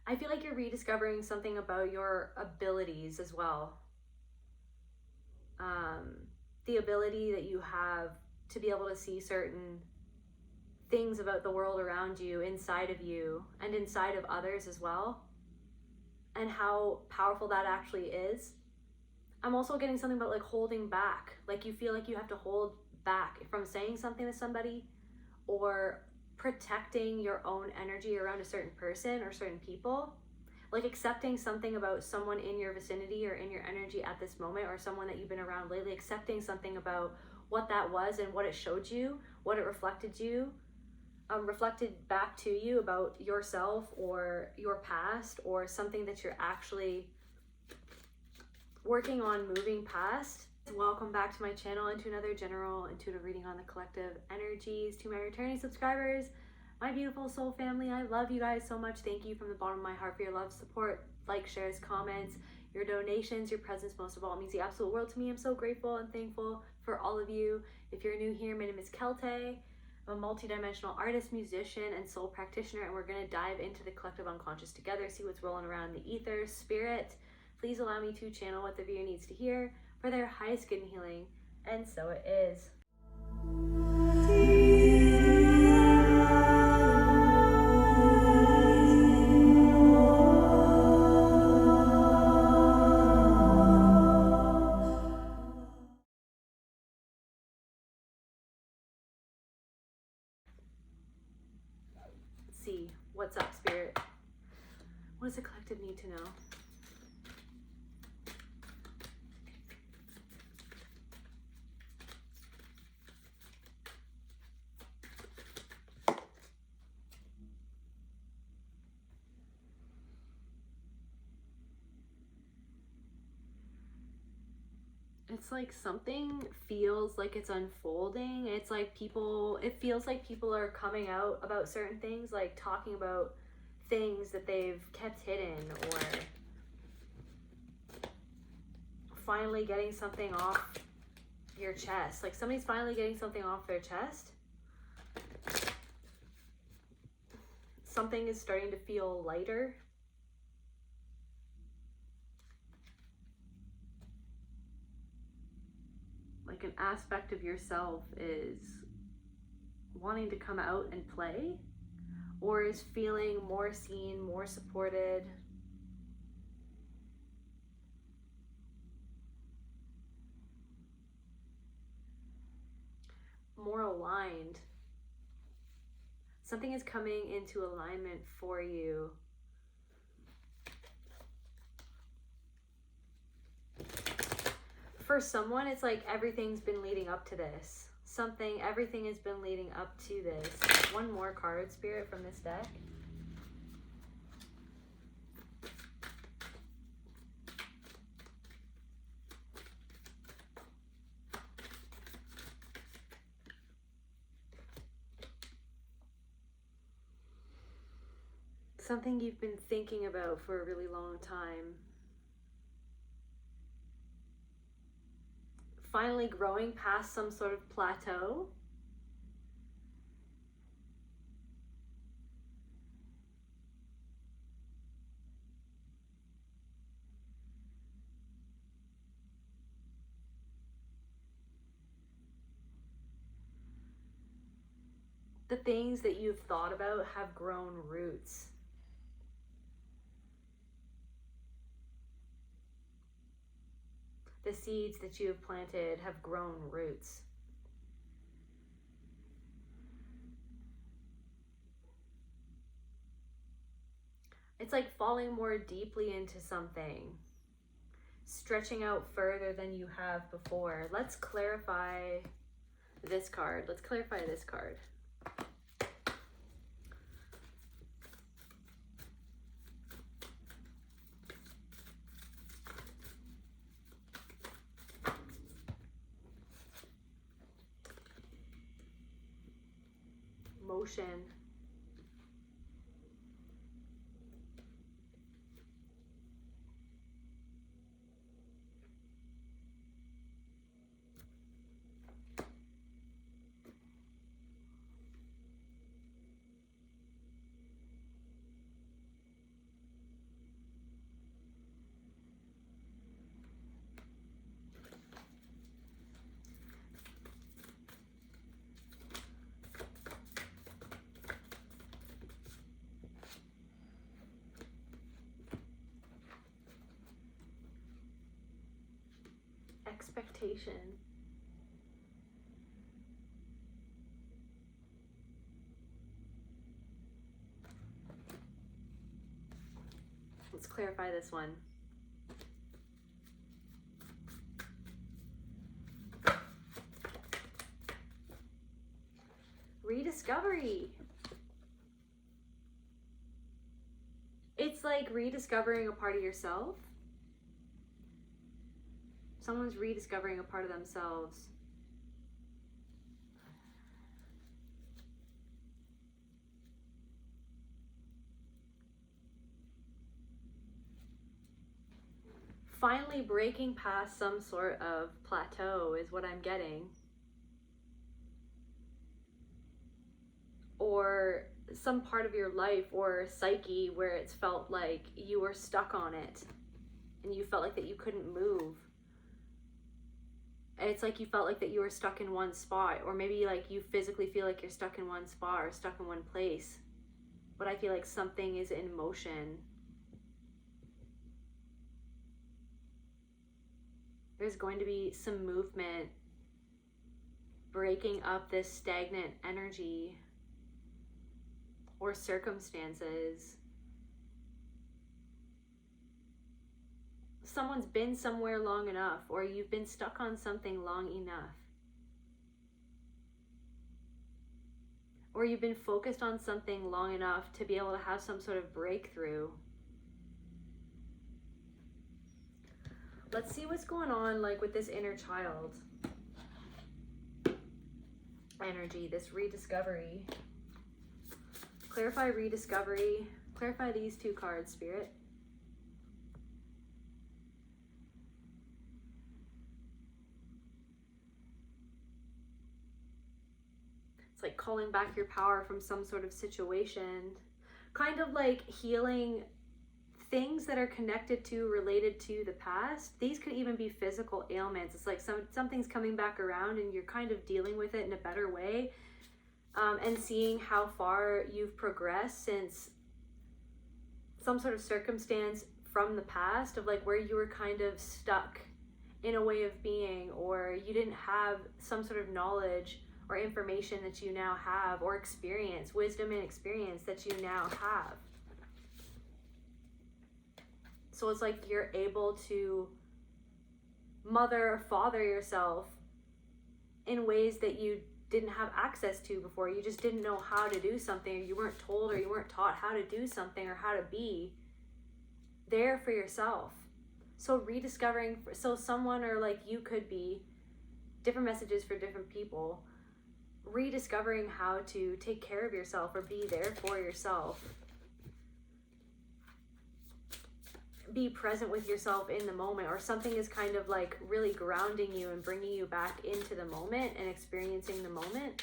I feel like you're rediscovering something about your abilities as well. The ability that you have to be able to see certain things about the world around you, inside of you, and inside of others as well, and how powerful that actually is. I'm also getting something about like holding back. Like you feel like you have to hold back from saying something to somebody, or protecting your own energy around a certain person or certain people. Like accepting something about someone in your vicinity or in your energy at this moment, or someone that you've been around lately, accepting something about what that was and what it showed you, what it reflected back to you about yourself or your past, or something that you're actually working on moving past. Welcome back to my channel and to another general intuitive reading on the collective energies. To my returning subscribers, my beautiful soul family, I love you guys so much. Thank you from the bottom of my heart for your love, support, likes, shares, comments, your donations, your presence. Most of all, it means the absolute world to me. I'm so grateful and thankful for all of you. If you're new here, my name is Kelte. I'm a multidimensional artist, musician, and soul practitioner, and we're going to dive into the collective unconscious together, see what's rolling around in the ether. Spirit, please allow me to channel what the viewer needs to hear for their highest good and healing, and so it is. Let's see, what's up, Spirit? What does the collective need to know? It's like something feels like it's unfolding. It's like it feels like people are coming out about certain things, like talking about things that they've kept hidden, or finally getting something off your chest. Like somebody's finally getting something off their chest. Something is starting to feel lighter. Like an aspect of yourself is wanting to come out and play, or is feeling more seen, more supported. More aligned. Something is coming into alignment for you. For someone, it's like everything's been leading up to this. Everything has been leading up to this. One more card, Spirit, from this deck. Something you've been thinking about for a really long time. Finally growing past some sort of plateau. The things that you've thought about have grown roots. The seeds that you have planted have grown roots. It's like falling more deeply into something, stretching out further than you have before. Let's clarify this card. Let's clarify this card. Motion. meditation. Let's clarify this one. Rediscovery. It's like rediscovering a part of yourself. Someone's rediscovering a part of themselves. Finally breaking past some sort of plateau is what I'm getting. Or some part of your life or psyche where it's felt like you were stuck on it and you felt like that you couldn't move. And it's like you felt like that you were stuck in one spot, or maybe like you physically feel like you're stuck in one spot or stuck in one place, but I feel like something is in motion. There's going to be some movement breaking up this stagnant energy or circumstances. Someone's been somewhere long enough, or you've been stuck on something long enough, or you've been focused on something long enough to be able to have some sort of breakthrough. Let's see what's going on like with this inner child energy, this rediscovery. Clarify rediscovery. Clarify these two cards, Spirit. It's like calling back your power from some sort of situation. Kind of like healing things that are connected to, related to the past. These could even be physical ailments. It's like something's coming back around and you're kind of dealing with it in a better way. And seeing how far you've progressed since some sort of circumstance from the past of like where you were kind of stuck in a way of being, or you didn't have some sort of knowledge or information that you now have, or experience, wisdom and experience that you now have. So it's like you're able to mother or father yourself in ways that you didn't have access to before. You just didn't know how to do something, or you weren't told, or you weren't taught how to do something, or how to be there for yourself. So rediscovering, so someone, or like you could be, different messages for different people, rediscovering how to take care of yourself or be there for yourself. Be present with yourself in the moment, or something is kind of like really grounding you and bringing you back into the moment and experiencing the moment.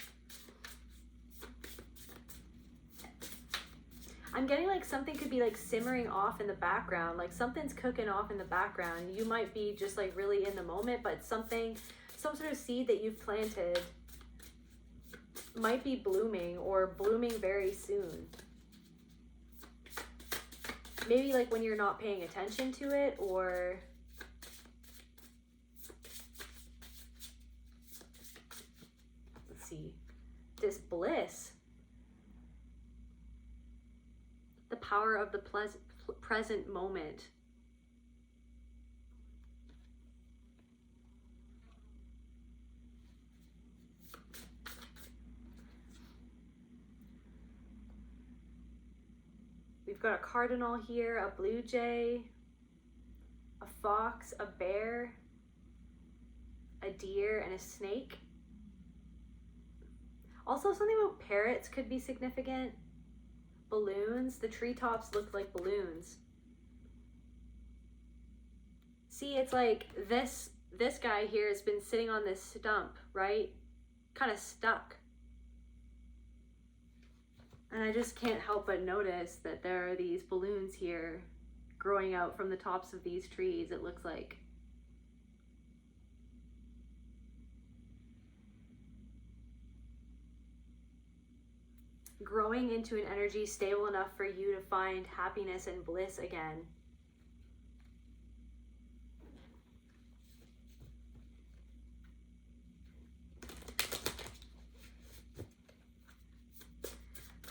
I'm getting like something could be like simmering off in the background, like something's cooking off in the background. You might be just like really in the moment, but something, some sort of seed that you've planted might be blooming, or blooming very soon. Maybe like when you're not paying attention to it, or let's see, this bliss, the power of the present moment. We've got a cardinal here, a blue jay, a fox, a bear, a deer, and a snake. Also, something about parrots could be significant. Balloons, the treetops look like balloons. See, it's like this guy here has been sitting on this stump, right? Kind of stuck. And I just can't help but notice that there are these balloons here growing out from the tops of these trees, it looks like. Growing into an energy stable enough for you to find happiness and bliss again.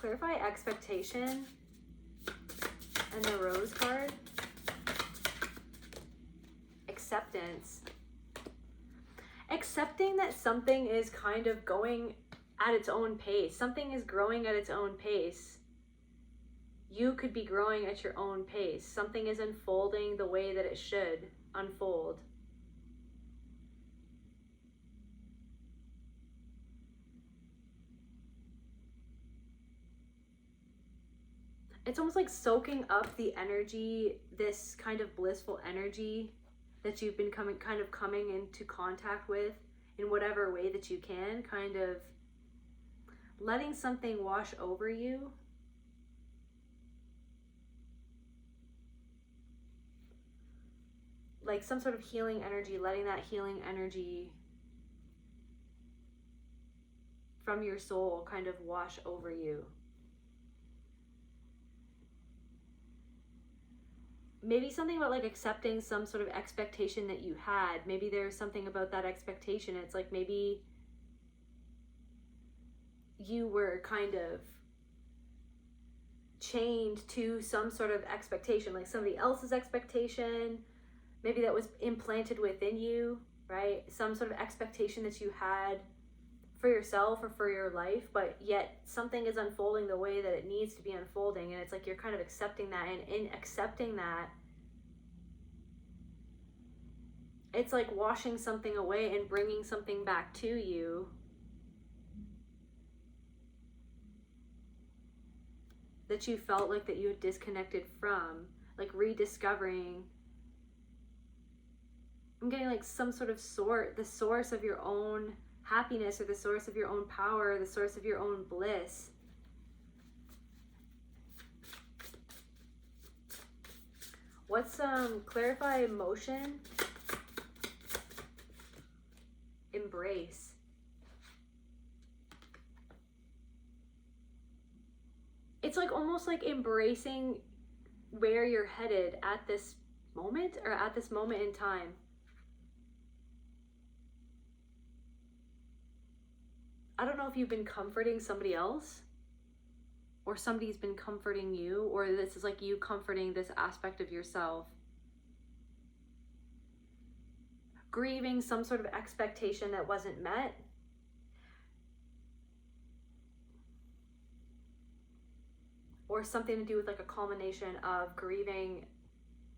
Clarify expectation and the Rose card. Acceptance. Accepting that something is kind of going at its own pace. Something is growing at its own pace. You could be growing at your own pace. Something is unfolding the way that it should unfold. It's almost like soaking up the energy, this kind of blissful energy that you've been coming into contact with in whatever way that you can, kind of letting something wash over you. Like some sort of healing energy, letting that healing energy from your soul kind of wash over you. Maybe something about like accepting some sort of expectation that you had. Maybe there's something about that expectation. It's like maybe you were kind of chained to some sort of expectation, like somebody else's expectation. Maybe that was implanted within you, right? Some sort of expectation that you had for yourself or for your life, but yet something is unfolding the way that it needs to be unfolding, and it's like you're kind of accepting that, and in accepting that, it's like washing something away and bringing something back to you that you felt like that you had disconnected from, like rediscovering. I'm getting like some sort of the source of your own happiness, or the source of your own power, or the source of your own bliss. What's clarify emotion? Embrace. It's like almost like embracing where you're headed at this moment, or at this moment in time. I don't know if you've been comforting somebody else, or somebody's been comforting you, or this is like you comforting this aspect of yourself. Grieving some sort of expectation that wasn't met. Or something to do with like a culmination of grieving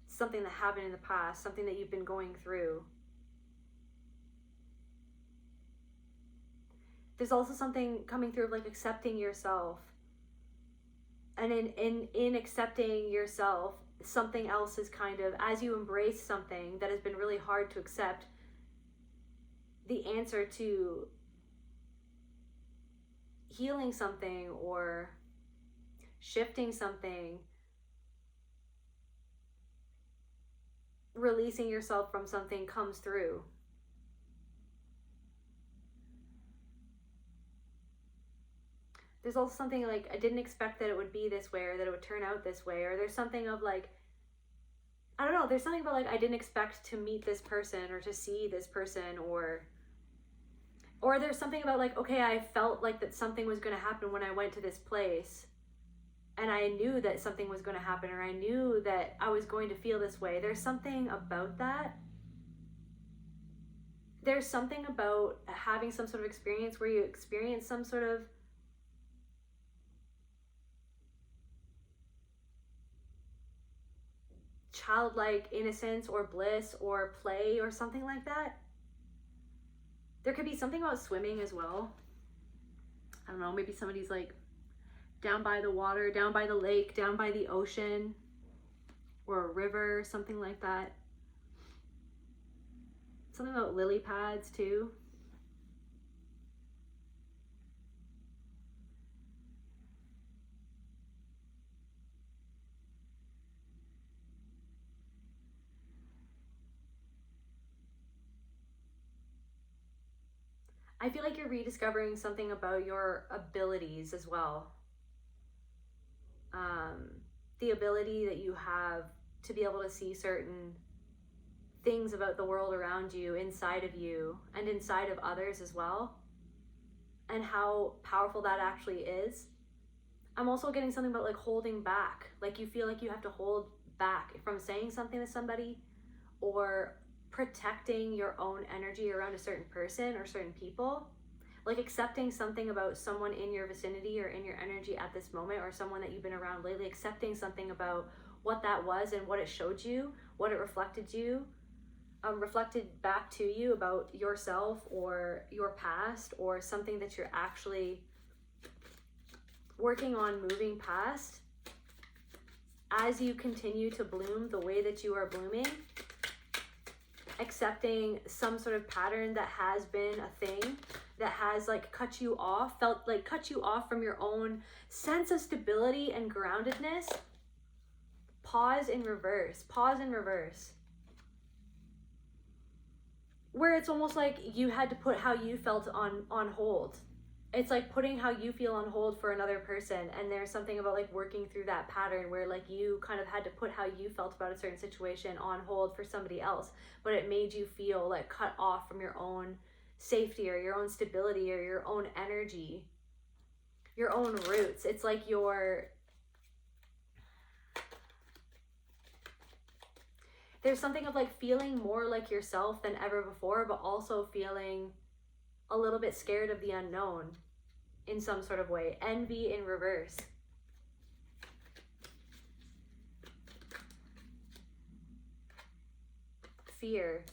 something that happened in the past, something that you've been going through. There's also something coming through of like accepting yourself. And in accepting yourself, something else is kind of, as you embrace something that has been really hard to accept, the answer to healing something or shifting something, releasing yourself from something comes through. There's also something like, I didn't expect that it would be this way, or that it would turn out this way, or there's something of like, I don't know, there's something about like, I didn't expect to meet this person or to see this person, or there's something about like, okay, I felt like that something was going to happen when I went to this place, and I knew that something was going to happen, or I knew that I was going to feel this way. There's something about that. There's something about having some sort of experience where you experience some sort of childlike innocence or bliss or play or something like that. There could be something about swimming as well. I don't know, maybe somebody's like down by the water, down by the lake, down by the ocean, or a river, something like that. Something about lily pads too. I feel like you're rediscovering something about your abilities as well. The ability that you have to be able to see certain things about the world around you, inside of you, and inside of others as well, and how powerful that actually is. I'm also getting something about like holding back. Like you feel like you have to hold back from saying something to somebody, or protecting your own energy around a certain person or certain people. Like accepting something about someone in your vicinity or in your energy at this moment, or someone that you've been around lately, accepting something about what that was and what it showed you, what it reflected back to you about yourself or your past, or something that you're actually working on moving past as you continue to bloom the way that you are blooming. Accepting some sort of pattern that has been a thing that has like cut you off from your own sense of stability and groundedness. Pause in reverse. Where it's almost like you had to put how you felt on hold. It's like putting how you feel on hold for another person, and there's something about like working through that pattern where like you kind of had to put how you felt about a certain situation on hold for somebody else, but it made you feel like cut off from your own safety or your own stability or your own energy, your own roots. It's like there's something of like feeling more like yourself than ever before, but also feeling a little bit scared of the unknown in some sort of way. Envy in reverse. Fear.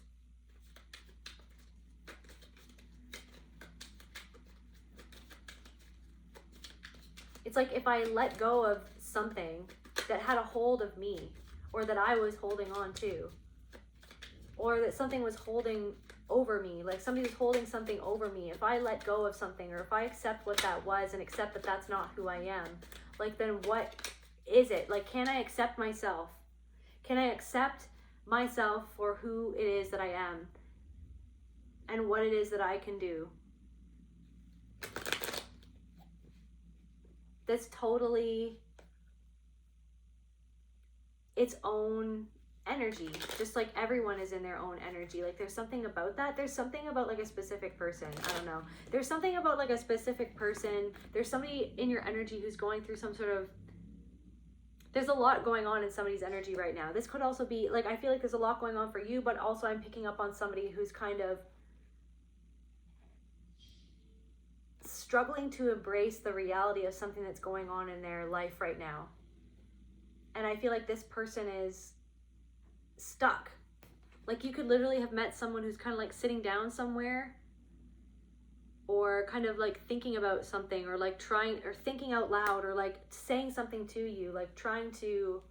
It's like if I let go of something that had a hold of me, or that I was holding on to, or that something was holding over me, like somebody was holding something over me. If I let go of something, or if I accept what that was and accept that that's not who I am, like then what is it? Like, can I accept myself? Can I accept myself for who it is that I am and what it is that I can do? That's totally its own energy, just like everyone is in their own energy. Like there's something about that. There's something about like a specific person. I don't know. There's something about like a specific person. There's somebody in your energy who's going through some sort of, there's a lot going on in somebody's energy right now. This could also be like, I feel like there's a lot going on for you, but also I'm picking up on somebody who's kind of struggling to embrace the reality of something that's going on in their life right now. And I feel like this person is stuck. Like you could literally have met someone who's kind of like sitting down somewhere, or kind of like thinking about something, or like trying, or thinking out loud, or like saying something to you, like trying to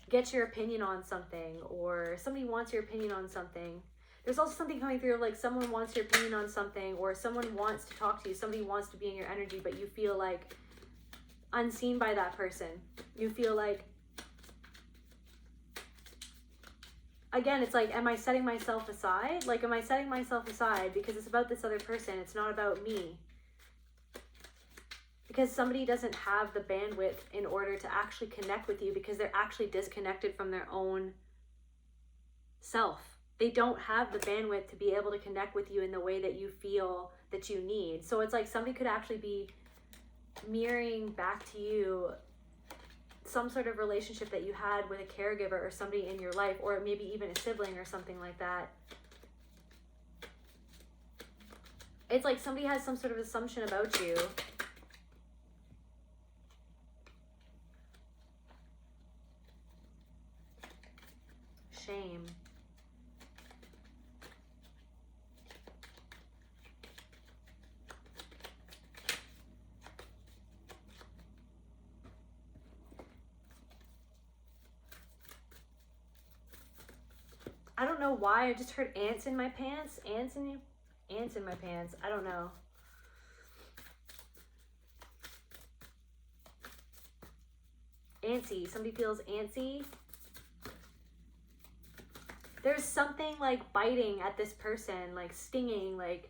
get your opinion on something, or somebody wants your opinion on something. There's also something coming through of like someone wants your opinion on something, or someone wants to talk to you, somebody wants to be in your energy, but you feel like unseen by that person. You feel like, again, it's like, am I setting myself aside? Like, am I setting myself aside because it's about this other person? It's not about me. Because somebody doesn't have the bandwidth in order to actually connect with you, because they're actually disconnected from their own self. They don't have the bandwidth to be able to connect with you in the way that you feel that you need. So it's like somebody could actually be mirroring back to you some sort of relationship that you had with a caregiver or somebody in your life, or maybe even a sibling or something like that. It's like somebody has some sort of assumption about you. Shame. I don't know why, I just heard ants in my pants. Ants in my pants. I don't know. Antsy. Somebody feels antsy. There's something like biting at this person, like stinging, like,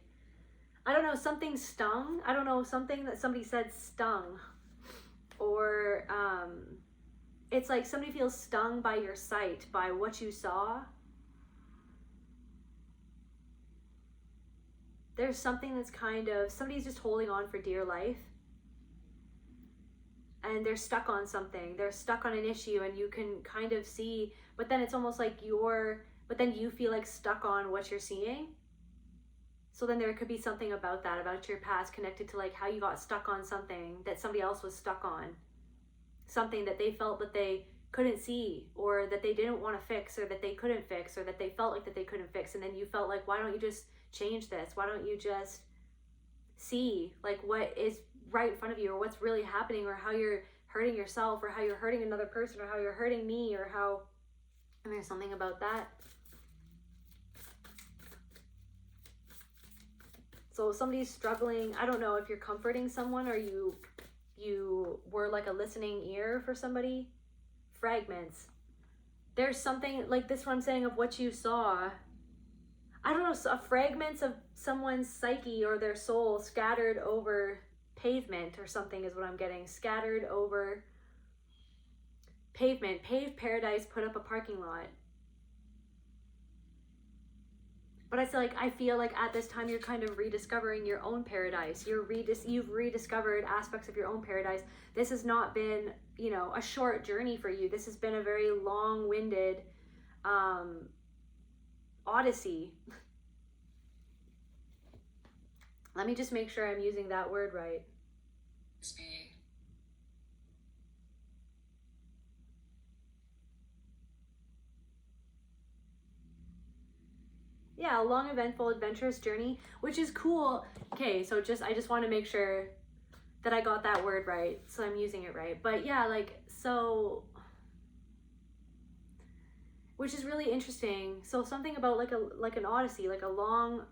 I don't know, something stung. I don't know, something that somebody said stung. Or it's like somebody feels stung by your sight, by what you saw. There's something that's kind of, somebody's just holding on for dear life. and they're stuck on something, they're stuck on an issue, and you can kind of see, but then it's almost like but then you feel like stuck on what you're seeing. So then there could be something about that, about your past, connected to like how you got stuck on something that somebody else was stuck on, something that they felt that they couldn't see, or that they didn't want to fix, or that they couldn't fix, or that they felt like that they couldn't fix. And then you felt like, why don't you just change this? Why don't you just see like what is right in front of you, or what's really happening, or how you're hurting yourself, or how you're hurting another person, or how you're hurting me, or how, and there's something about that. So if somebody's struggling, I don't know if you're comforting someone, or you were like a listening ear for somebody. Fragments. There's something like this, what I'm saying, of what you saw. I don't know, so fragments of someone's psyche or their soul scattered over pavement or something is what I'm getting. Scattered over pavement. Paved paradise, put up a parking lot. But I feel like at this time you're kind of rediscovering your own paradise. You've rediscovered aspects of your own paradise. This has not been, a short journey for you. This has been a very long-winded odyssey. Let me just make sure I'm using that word right. Yeah, a long, eventful, adventurous journey, which is cool. Okay, so I just want to make sure that I got that word right, so I'm using it right. But yeah, which is really interesting. So something about like an odyssey, like a long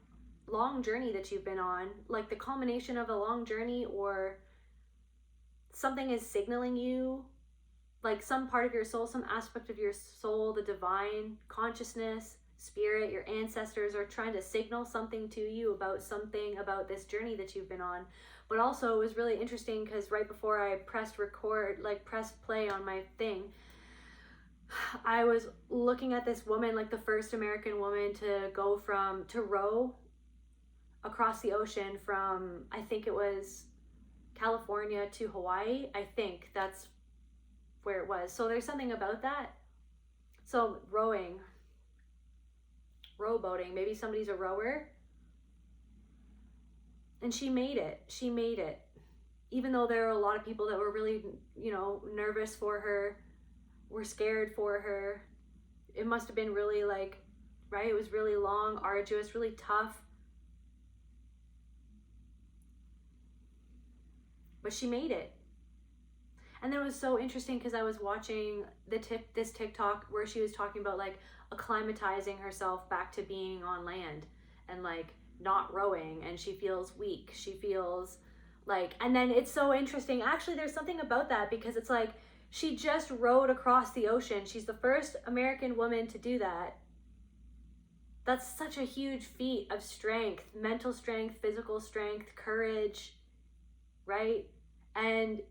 journey that you've been on, like the culmination of a long journey, or something is signaling you, like some part of your soul, some aspect of your soul, the divine consciousness, spirit, your ancestors are trying to signal something to you about something about this journey that you've been on. But also it was really interesting because right before I pressed play on my thing, I was looking at this woman, like the first American woman to row across the ocean from, I think it was California to Hawaii. I think that's where it was. So there's something about that. So rowboating, maybe somebody's a rower, and she made it. Even though there are a lot of people that were really, nervous for her, were scared for her. It must have been really right? It was really long, arduous, really tough. But she made it. And then it was so interesting because I was watching this TikTok where she was talking about acclimatizing herself back to being on land and not rowing, and she feels weak. She feels and then it's so interesting. Actually, there's something about that because it's she just rowed across the ocean. She's the first American woman to do that. That's such a huge feat of strength, mental strength, physical strength, courage, right? And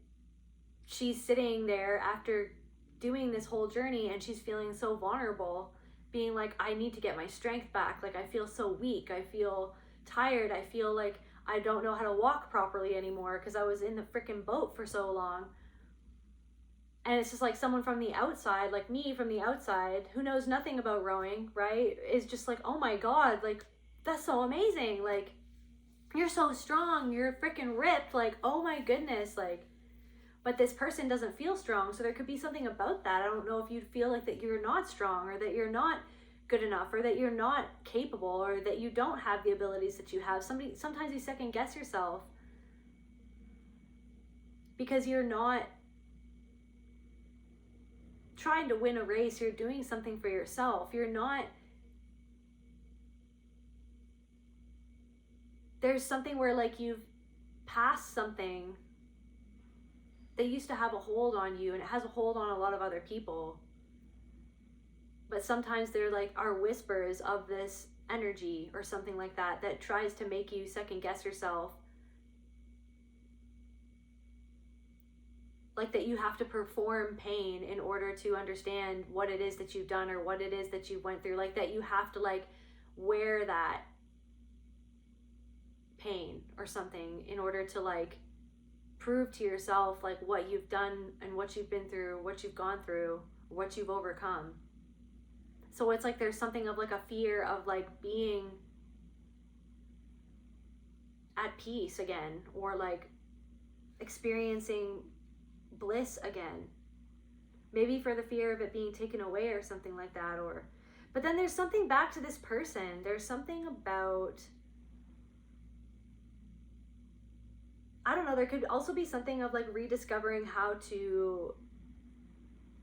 she's sitting there after doing this whole journey, and she's feeling so vulnerable, being I need to get my strength back. I feel so weak. I feel tired. I feel like I don't know how to walk properly anymore because I was in the freaking boat for so long. And it's just someone from the outside, like me from the outside, who knows nothing about rowing, right? Is just oh my God, that's so amazing. You're so strong. You're freaking ripped. Oh my goodness. But this person doesn't feel strong. So there could be something about that. I don't know if you'd feel that you're not strong, or that you're not good enough, or that you're not capable, or that you don't have the abilities that you have. Sometimes you second guess yourself because you're not trying to win a race. You're doing something for yourself. You're not, there's something where you've passed something that used to have a hold on you, and it has a hold on a lot of other people. But sometimes there are whispers of this energy or something like that that tries to make you second guess yourself. That you have to perform pain in order to understand what it is that you've done or what it is that you went through. That you have to wear that pain or something in order to prove to yourself like what you've done and what you've been through, what you've gone through, what you've overcome. So it's like there's something of like a fear of like being at peace again, or like experiencing bliss again. Maybe for the fear of it being taken away or something like that. Or but then there's something back to this person. There's something about, I don't know, there could also be something of like rediscovering how to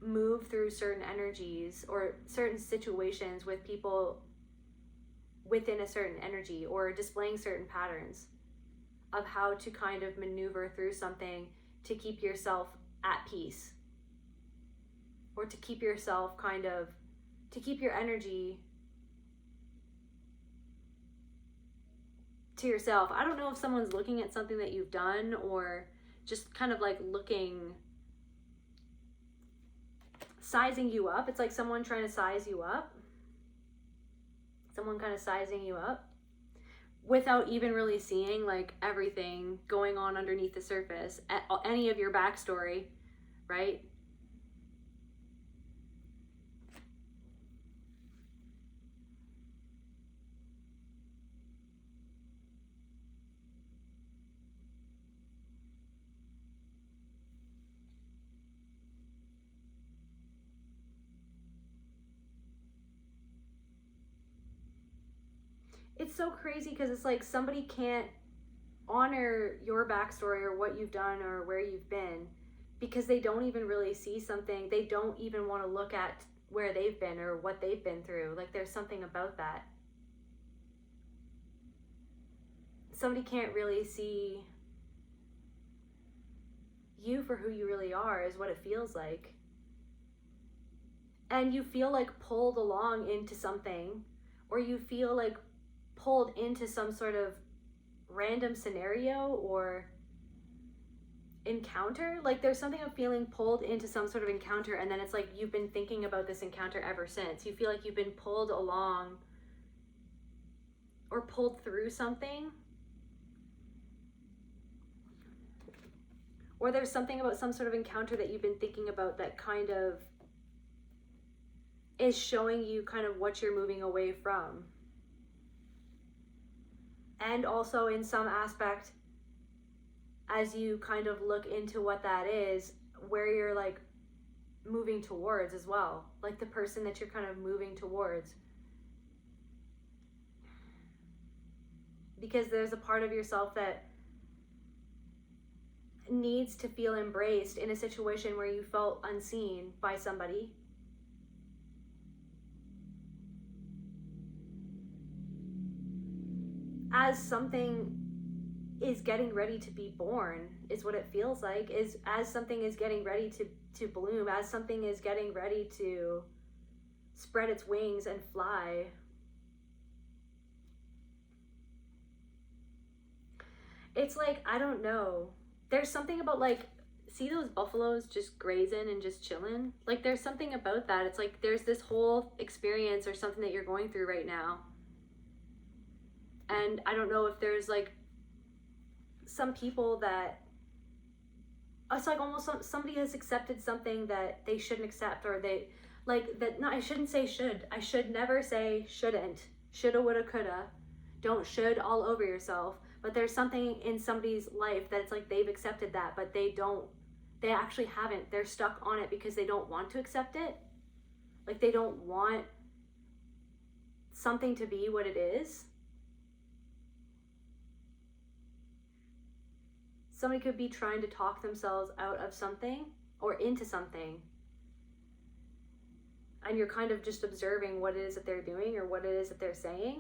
move through certain energies or certain situations with people within a certain energy, or displaying certain patterns of how to kind of maneuver through something to keep yourself at peace, or to keep yourself kind of, to keep your energy to yourself. I don't know if someone's looking at something that you've done, or just kind of like looking, sizing you up. It's like someone trying to size you up. Someone kind of sizing you up without even really seeing like everything going on underneath the surface, any of your backstory, right? It's so crazy because it's like somebody can't honor your backstory or what you've done or where you've been because they don't even really see something. They don't even want to look at where they've been or what they've been through. Like there's something about that. Somebody can't really see you for who you really are, is what it feels like. And you feel like pulled along into something, or you feel like pulled into some sort of random scenario or encounter. Like there's something of feeling pulled into some sort of encounter, and then it's like you've been thinking about this encounter ever since. You feel like you've been pulled along or pulled through something, or there's something about some sort of encounter that you've been thinking about that kind of is showing you kind of what you're moving away from. And also in some aspect, as you kind of look into what that is, where you're like moving towards as well, like the person that you're kind of moving towards. Because there's a part of yourself that needs to feel embraced in a situation where you felt unseen by somebody. As something is getting ready to be born, is what it feels like, is as something is getting ready to bloom, as something is getting ready to spread its wings and fly. It's like, I don't know. There's something about like, see those buffaloes just grazing and just chilling? Like there's something about that. It's like there's this whole experience or something that you're going through right now. And I don't know if there's like some people that, it's like almost somebody has accepted something that they shouldn't accept, or they like that. No, I shouldn't say should. I should never say shouldn't. Shoulda, woulda, coulda. Don't should all over yourself. But there's something in somebody's life that it's like they've accepted that, but they actually haven't. They're stuck on it because they don't want to accept it. Like they don't want something to be what it is. Somebody could be trying to talk themselves out of something or into something. And you're kind of just observing what it is that they're doing or what it is that they're saying.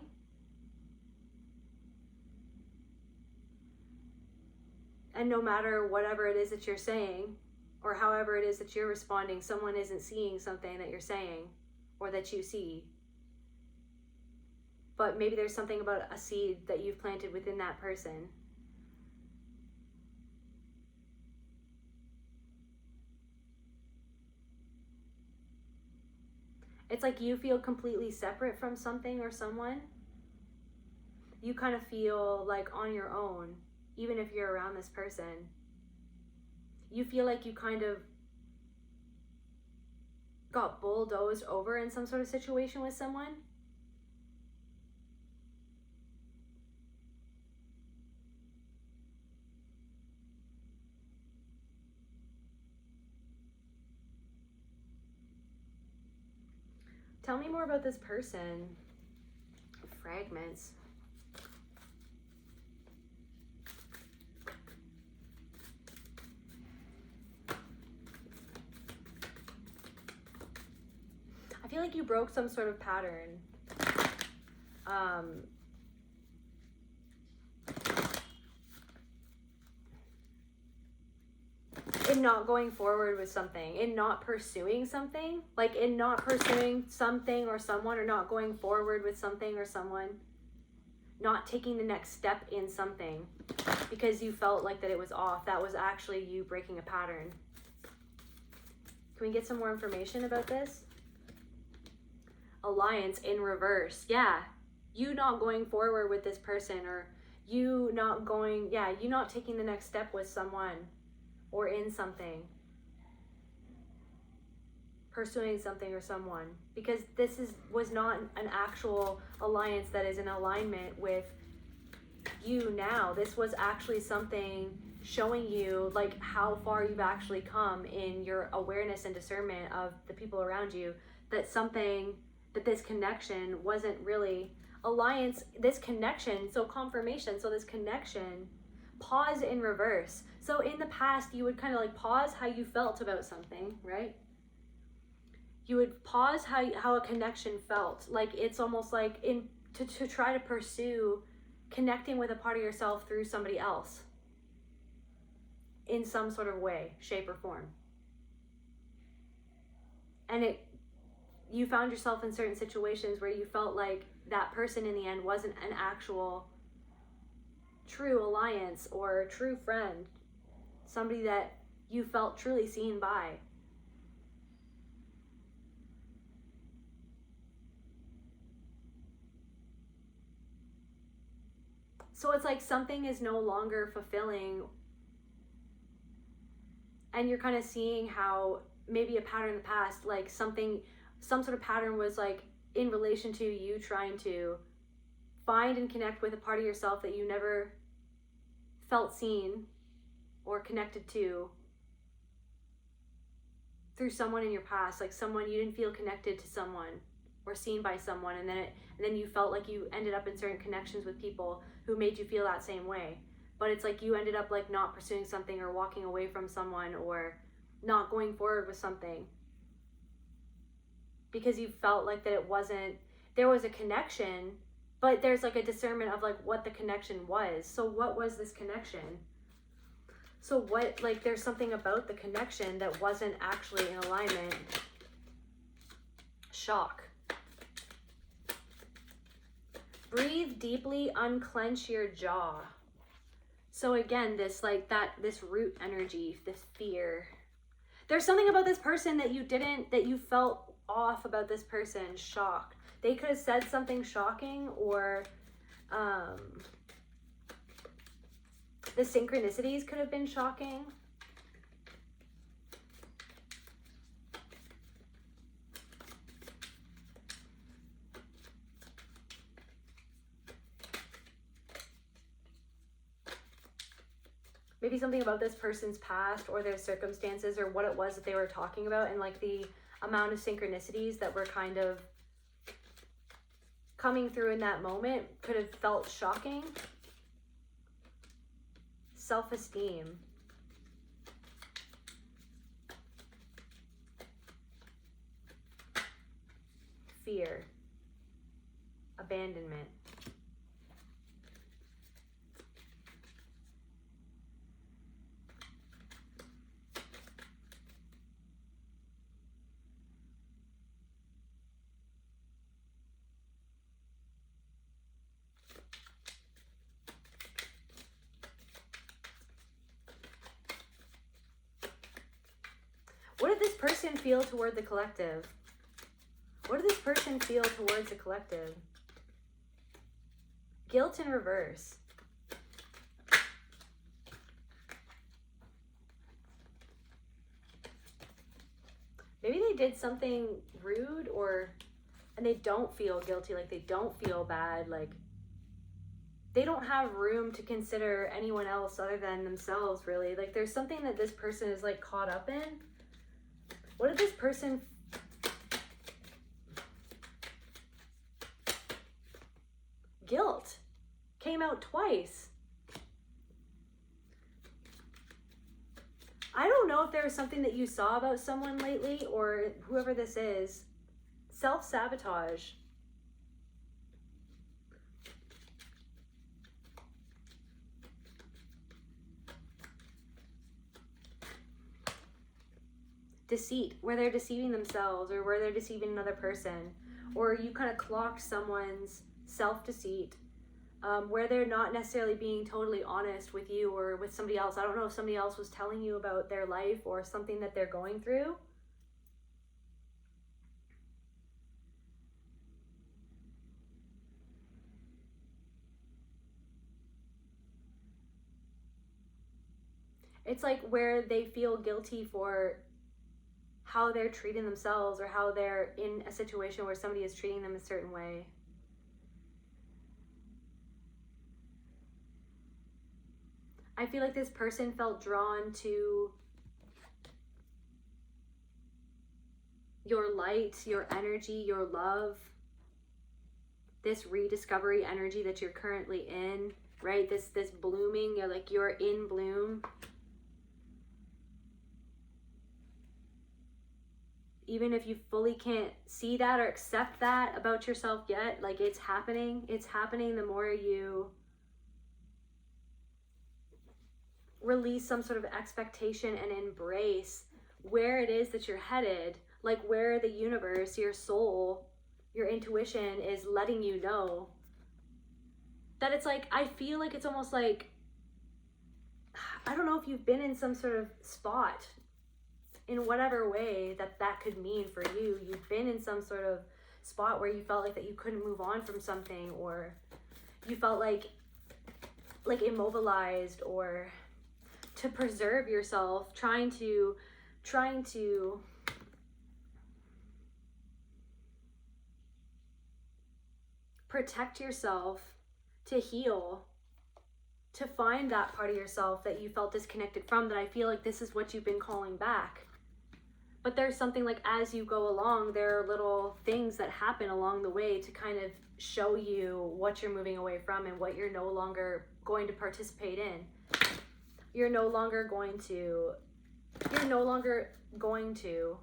And no matter whatever it is that you're saying, or however it is that you're responding, someone isn't seeing something that you're saying or that you see. But maybe there's something about a seed that you've planted within that person. It's like you feel completely separate from something or someone. You kind of feel like on your own, even if you're around this person. you feel like you kind of got bulldozed over in some sort of situation with someone. Tell me more about this person. Fragments. I feel like you broke some sort of pattern. In not going forward with something, in not pursuing something, like in not pursuing something or someone, or not going forward with something or someone, not taking the next step in something because you felt like that it was off. That was actually you breaking a pattern. Can we get some more information about this? Alliance in reverse. Yeah, you not going forward with this person, or you not going, yeah, you not taking the next step with someone or in something, pursuing something or someone, because this was not an actual alliance that is in alignment with you now. This was actually something showing you like how far you've actually come in your awareness and discernment of the people around you, that something, that this connection wasn't really alliance, this connection, so confirmation, so this connection, pause in reverse. So in the past, you would kind of like pause how you felt about something, right? You would pause how a connection felt. Like it's almost like to try to pursue connecting with a part of yourself through somebody else in some sort of way, shape, or form. And you found yourself in certain situations where you felt like that person in the end wasn't an actual true alliance or true friend, somebody that you felt truly seen by. So it's like something is no longer fulfilling, and you're kind of seeing how maybe a pattern in the past, like some sort of pattern was like in relation to you trying to find and connect with a part of yourself that you never felt seen or connected to through someone in your past, like someone you didn't feel connected to someone or seen by someone, and then you felt like you ended up in certain connections with people who made you feel that same way. But it's like you ended up like not pursuing something or walking away from someone or not going forward with something because you felt like that it wasn't, there was a connection, but there's like a discernment of like what the connection was. So what was this connection? So what, like there's something about the connection that wasn't actually in alignment. Shock. Breathe deeply, unclench your jaw. So again, this like this root energy, this fear. There's something about this person that you felt off about this person. Shock. They could have said something shocking, or the synchronicities could have been shocking. Maybe something about this person's past or their circumstances or what it was that they were talking about, and like the amount of synchronicities that were kind of coming through in that moment could have felt shocking. Self-esteem. Fear. Abandonment. What did this person feel toward the collective? What did this person feel towards the collective? Guilt in reverse. maybe they did something rude, and they don't feel guilty, like they don't feel bad, like they don't have room to consider anyone else other than themselves, really. Like there's something that this person is like caught up in. What did this person... Guilt came out twice. I don't know if there was something that you saw about someone lately, or whoever this is. Self-sabotage. Deceit, where they're deceiving themselves, or where they're deceiving another person, or you kind of clocked someone's self-deceit, where they're not necessarily being totally honest with you or with somebody else. I don't know if somebody else was telling you about their life or something that they're going through. It's like where they feel guilty for how they're treating themselves, or how they're in a situation where somebody is treating them a certain way. I feel like this person felt drawn to your light, your energy, your love, this rediscovery energy that you're currently in, right? This blooming, you're in bloom. Even if you fully can't see that or accept that about yourself yet, like it's happening. It's happening the more you release some sort of expectation and embrace where it is that you're headed, like where the universe, your soul, your intuition is letting you know. That it's like, I feel like it's almost like, I don't know if you've been in some sort of spot, in whatever way that could mean for you. You've been in some sort of spot where you felt like that you couldn't move on from something, or you felt like immobilized, or to preserve yourself, trying to protect yourself, to heal, to find that part of yourself that you felt disconnected from, that I feel like this is what you've been calling back. But there's something like, as you go along, there are little things that happen along the way to kind of show you what you're moving away from and what you're no longer going to participate in. You're no longer going to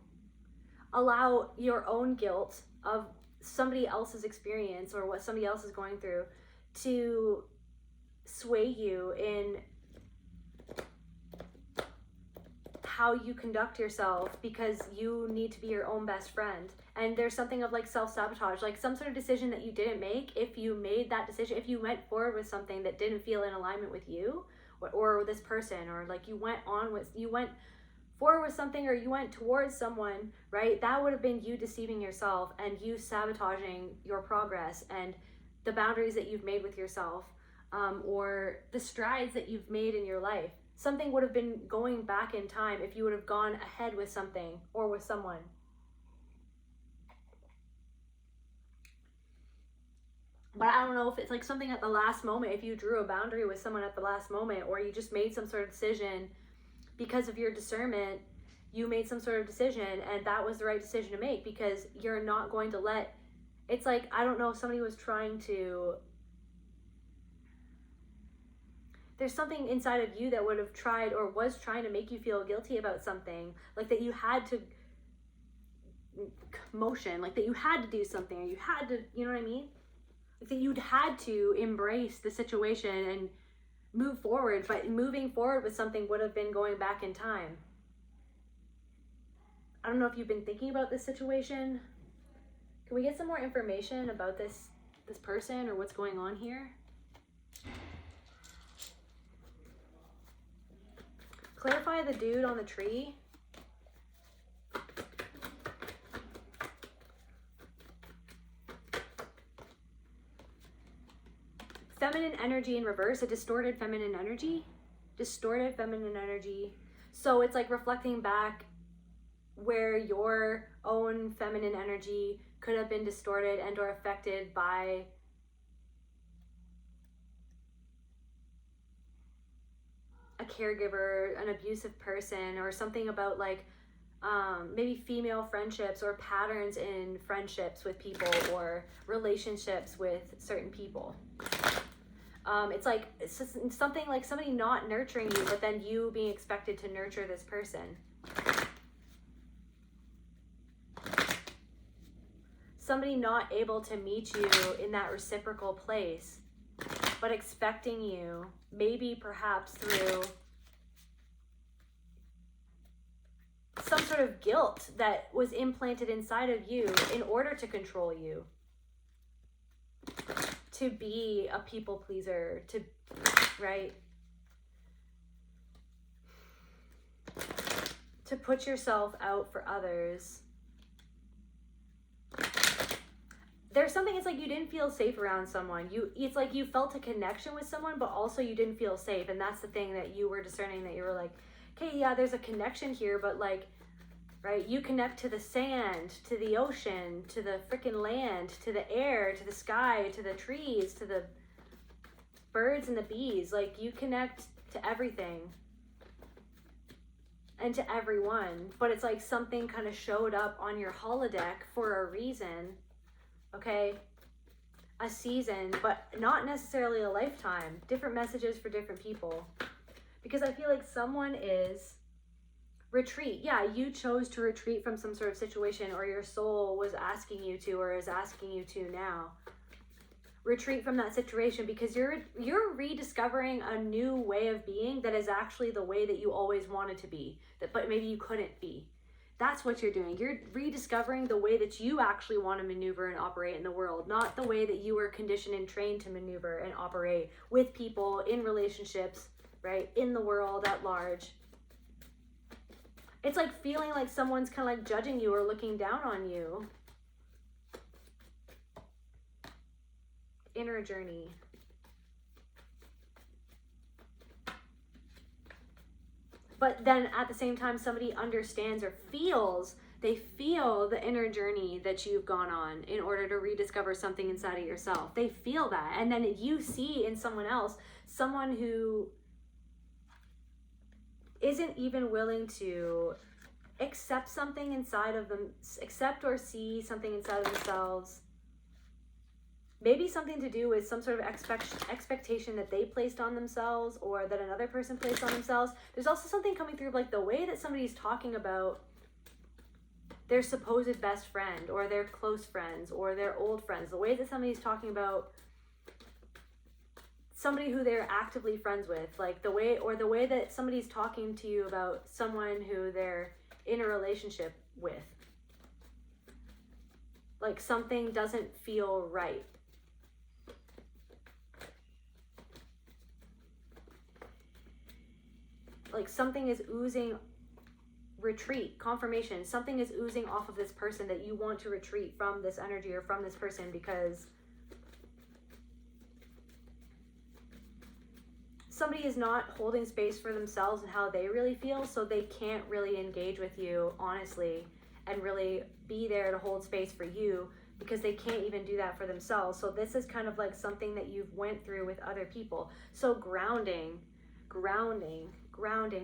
allow your own guilt of somebody else's experience or what somebody else is going through to sway you in how you conduct yourself, because you need to be your own best friend. And there's something of like self-sabotage, like some sort of decision that you didn't make. If you made that decision, if you went forward with something that didn't feel in alignment with you or this person, or like you went forward with something, or you went towards someone, right? That would have been you deceiving yourself and you sabotaging your progress and the boundaries that you've made with yourself, or the strides that you've made in your life. Something would have been going back in time if you would have gone ahead with something or with someone. But I don't know if it's like something at the last moment, if you drew a boundary with someone at the last moment, or you just made some sort of decision because of your discernment, you made some sort of decision and that was the right decision to make, because you're not going to let, it's like, I don't know if somebody was trying to, there's something inside of you that would have tried or was trying to make you feel guilty about something, like that you had to motion, like that you had to do something, or you had to, you know what I mean? Like that you'd had to embrace the situation and move forward, but moving forward with something would have been going back in time. I don't know if you've been thinking about this situation. Can we get some more information about this person or what's going on here? Clarify the dude on the tree. Feminine energy in reverse, a distorted feminine energy. Distorted feminine energy. So it's like reflecting back where your own feminine energy could have been distorted and or affected by a caregiver, an abusive person, or something about like maybe female friendships or patterns in friendships with people or relationships with certain people. It's like it's something like somebody not nurturing you, but then you being expected to nurture this person. Somebody not able to meet you in that reciprocal place, but expecting you, maybe perhaps through some sort of guilt that was implanted inside of you in order to control you, to be a people pleaser, right? To put yourself out for others. There's something, it's like you didn't feel safe around someone. It's like you felt a connection with someone, but also you didn't feel safe. And that's the thing that you were discerning, that you were like, okay, yeah, there's a connection here, but like, right, you connect to the sand, to the ocean, to the freaking land, to the air, to the sky, to the trees, to the birds and the bees. Like, you connect to everything and to everyone. But it's like something kind of showed up on your holodeck for a reason. Okay, a season, but not necessarily a lifetime. Different messages for different people. Because I feel like someone is retreat. Yeah, you chose to retreat from some sort of situation, or your soul was asking you to, or is asking you to now. Retreat from that situation because you're rediscovering a new way of being that is actually the way that you always wanted to be, but maybe you couldn't be. That's what you're doing. You're rediscovering the way that you actually want to maneuver and operate in the world, not the way that you were conditioned and trained to maneuver and operate with people, in relationships, right? In the world at large. It's like feeling like someone's kind of like judging you or looking down on you. Inner journey. But then at the same time, somebody understands or feels, they feel the inner journey that you've gone on in order to rediscover something inside of yourself. They feel that. And then you see in someone else, someone who isn't even willing to accept something inside of them, accept or see something inside of themselves. Maybe something to do with some sort of expectation that they placed on themselves or that another person placed on themselves. There's also something coming through like the way that somebody's talking about their supposed best friend or their close friends or their old friends. The way that somebody's talking about somebody who they're actively friends with, like the way that somebody's talking to you about someone who they're in a relationship with. Like something doesn't feel right. Like something is oozing retreat, confirmation. Something is oozing off of this person that you want to retreat from this energy or from this person because somebody is not holding space for themselves and how they really feel, so they can't really engage with you honestly and really be there to hold space for you because they can't even do that for themselves. So this is kind of like something that you've went through with other people. So grounding,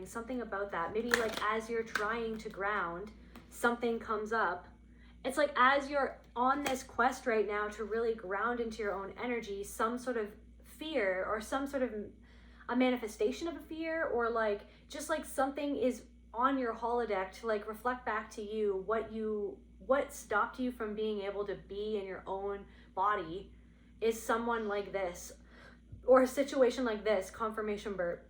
something about that. Maybe like as you're trying to ground, something comes up. It's like as you're on this quest right now to really ground into your own energy, some sort of fear or some sort of a manifestation of a fear, or like just like something is on your holodeck to like reflect back to you what stopped you from being able to be in your own body is someone like this or a situation like this. Confirmation burp.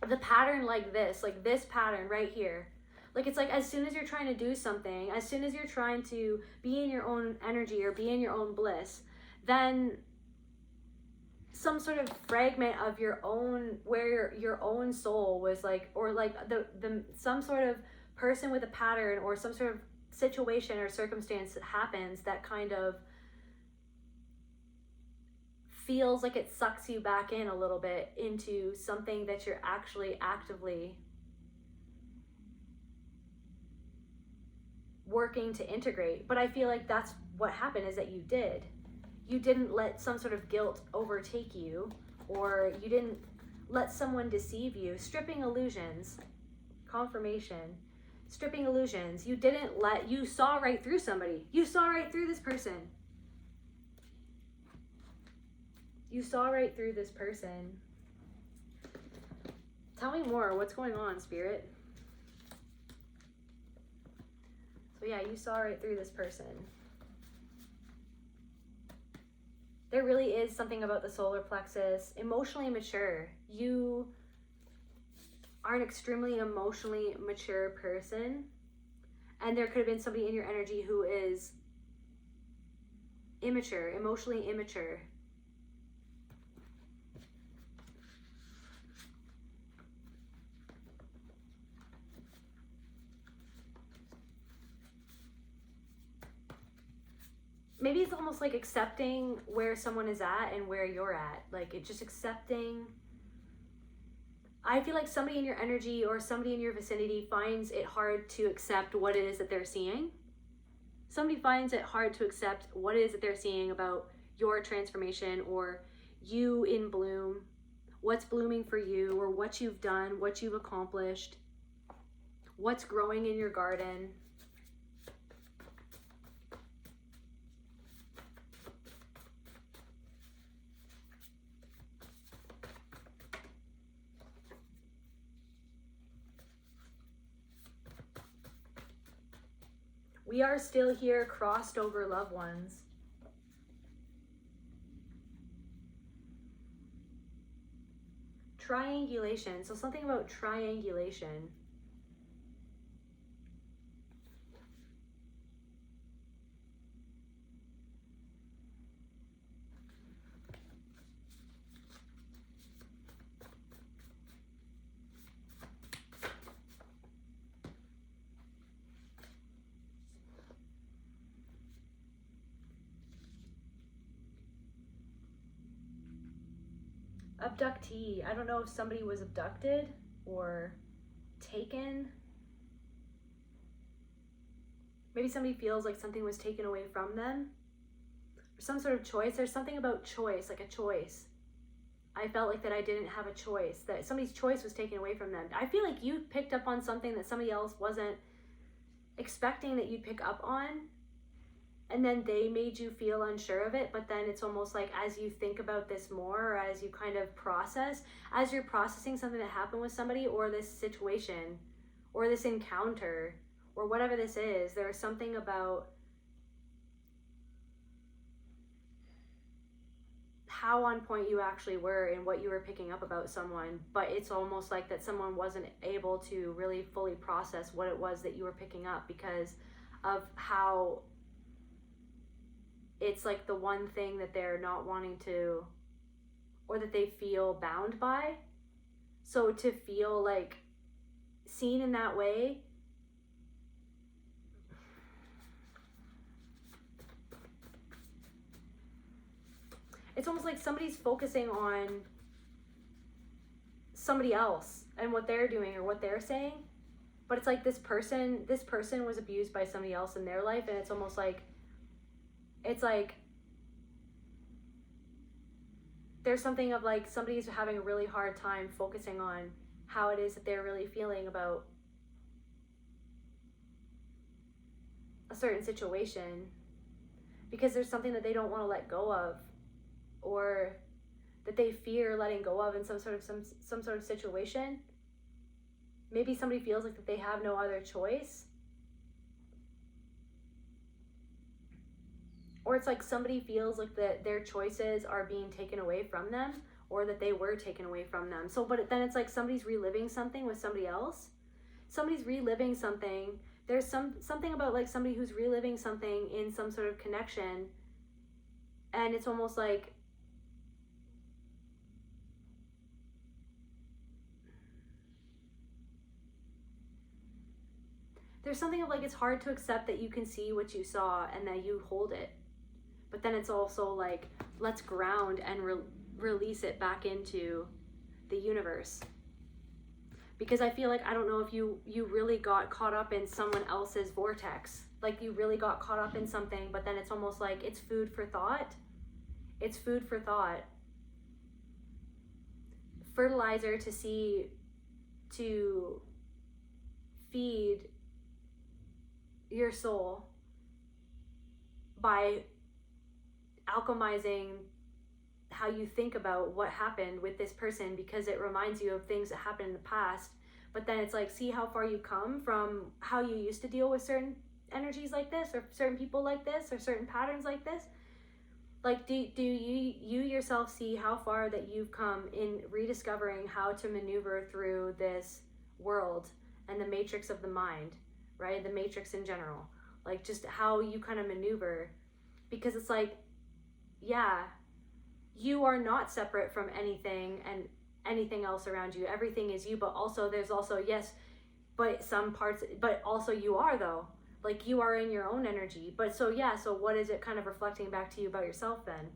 The pattern like this pattern right here. Like it's like as soon as you're trying to do something, as soon as you're trying to be in your own energy or be in your own bliss, then some sort of fragment of your own, where your own soul was like, or like the some sort of person with a pattern or some sort of situation or circumstance that happens that kind of feels like it sucks you back in a little bit into something that you're actually actively working to integrate. But I feel like that's what happened, is that you did. You didn't let some sort of guilt overtake you, or you didn't let someone deceive you. Stripping illusions, confirmation, stripping illusions. You saw right through somebody. You saw right through this person. You saw right through this person. Tell me more. What's going on, Spirit? So yeah, you saw right through this person. There really is something about the solar plexus. Emotionally mature. You are an extremely emotionally mature person. And there could have been somebody in your energy who is immature, emotionally immature. Maybe it's almost like accepting where someone is at and where you're at. Like, it's just accepting. I feel like somebody in your energy or somebody in your vicinity finds it hard to accept what it is that they're seeing. Somebody finds it hard to accept what it is that they're seeing about your transformation, or you in bloom, what's blooming for you, or what you've done, what you've accomplished, what's growing in your garden. We are still here, crossed over loved ones. Triangulation. So something about triangulation. Abductee. I don't know if somebody was abducted or taken. Maybe somebody feels like something was taken away from them. Or some sort of choice. There's something about choice, like a choice. I felt like that I didn't have a choice, that somebody's choice was taken away from them. I feel like you picked up on something that somebody else wasn't expecting that you'd pick up on. And then they made you feel unsure of it. But then it's almost like, as you think about this more, or as you kind of process, as you're processing something that happened with somebody, or this situation, or this encounter, or whatever this is, there's something about how on point you actually were and what you were picking up about someone. But it's almost like that someone wasn't able to really fully process what it was that you were picking up, because of how it's like the one thing that they're not wanting to, or that they feel bound by. So to feel like seen in that way, it's almost like somebody's focusing on somebody else and what they're doing or what they're saying. But it's like this person was abused by somebody else in their life, and it's almost like, it's like there's something of like somebody's having a really hard time focusing on how it is that they're really feeling about a certain situation, because there's something that they don't want to let go of, or that they fear letting go of in some sort of situation. Maybe somebody feels like that they have no other choice. Or it's like somebody feels like that their choices are being taken away from them, or that they were taken away from them. So, but then it's like somebody's reliving something with somebody else. Somebody's reliving something. There's something about like somebody who's reliving something in some sort of connection. And it's almost like there's something of like, it's hard to accept that you can see what you saw and that you hold it. But then it's also like, let's ground and release it back into the universe. Because I feel like, I don't know if you really got caught up in someone else's vortex. Like you really got caught up in something, but then it's almost like it's food for thought. It's food for thought. Fertilizer to feed your soul by alchemizing how you think about what happened with this person, because it reminds you of things that happened in the past. But then it's like, see how far you come from how you used to deal with certain energies like this, or certain people like this, or certain patterns like this. Like, do you yourself see how far that you've come in rediscovering how to maneuver through this world and the matrix of the mind, right? The matrix in general, like just how you kind of maneuver. Because it's like, yeah, you are not separate from anything and anything else around you. Everything is you, but also there's also, yes, but some parts, but also you are though. Like you are in your own energy. But so yeah, so what is it kind of reflecting back to you about yourself then?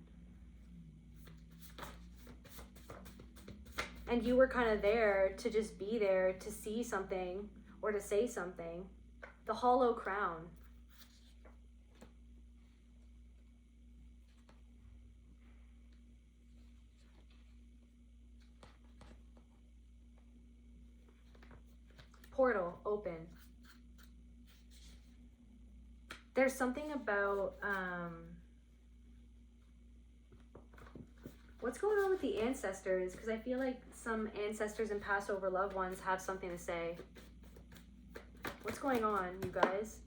And you were kind of there to just be there to see something or to say something. The hollow crown. Portal open. There's something about what's going on with the ancestors, because I feel like some ancestors and Passover loved ones have something to say. What's going on, you guys?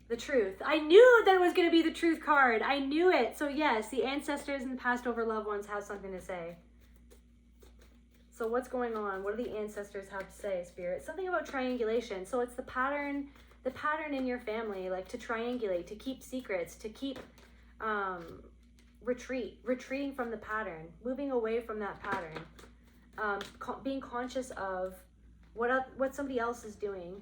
The truth. I knew that it was going to be the truth card. I knew it. So yes, the ancestors and Passover loved ones have something to say. So what's going on? What do the ancestors have to say, Spirit? Something about triangulation. So it's the pattern in your family, like to triangulate, to keep secrets, to keep retreating from the pattern, moving away from that pattern, being conscious of what somebody else is doing,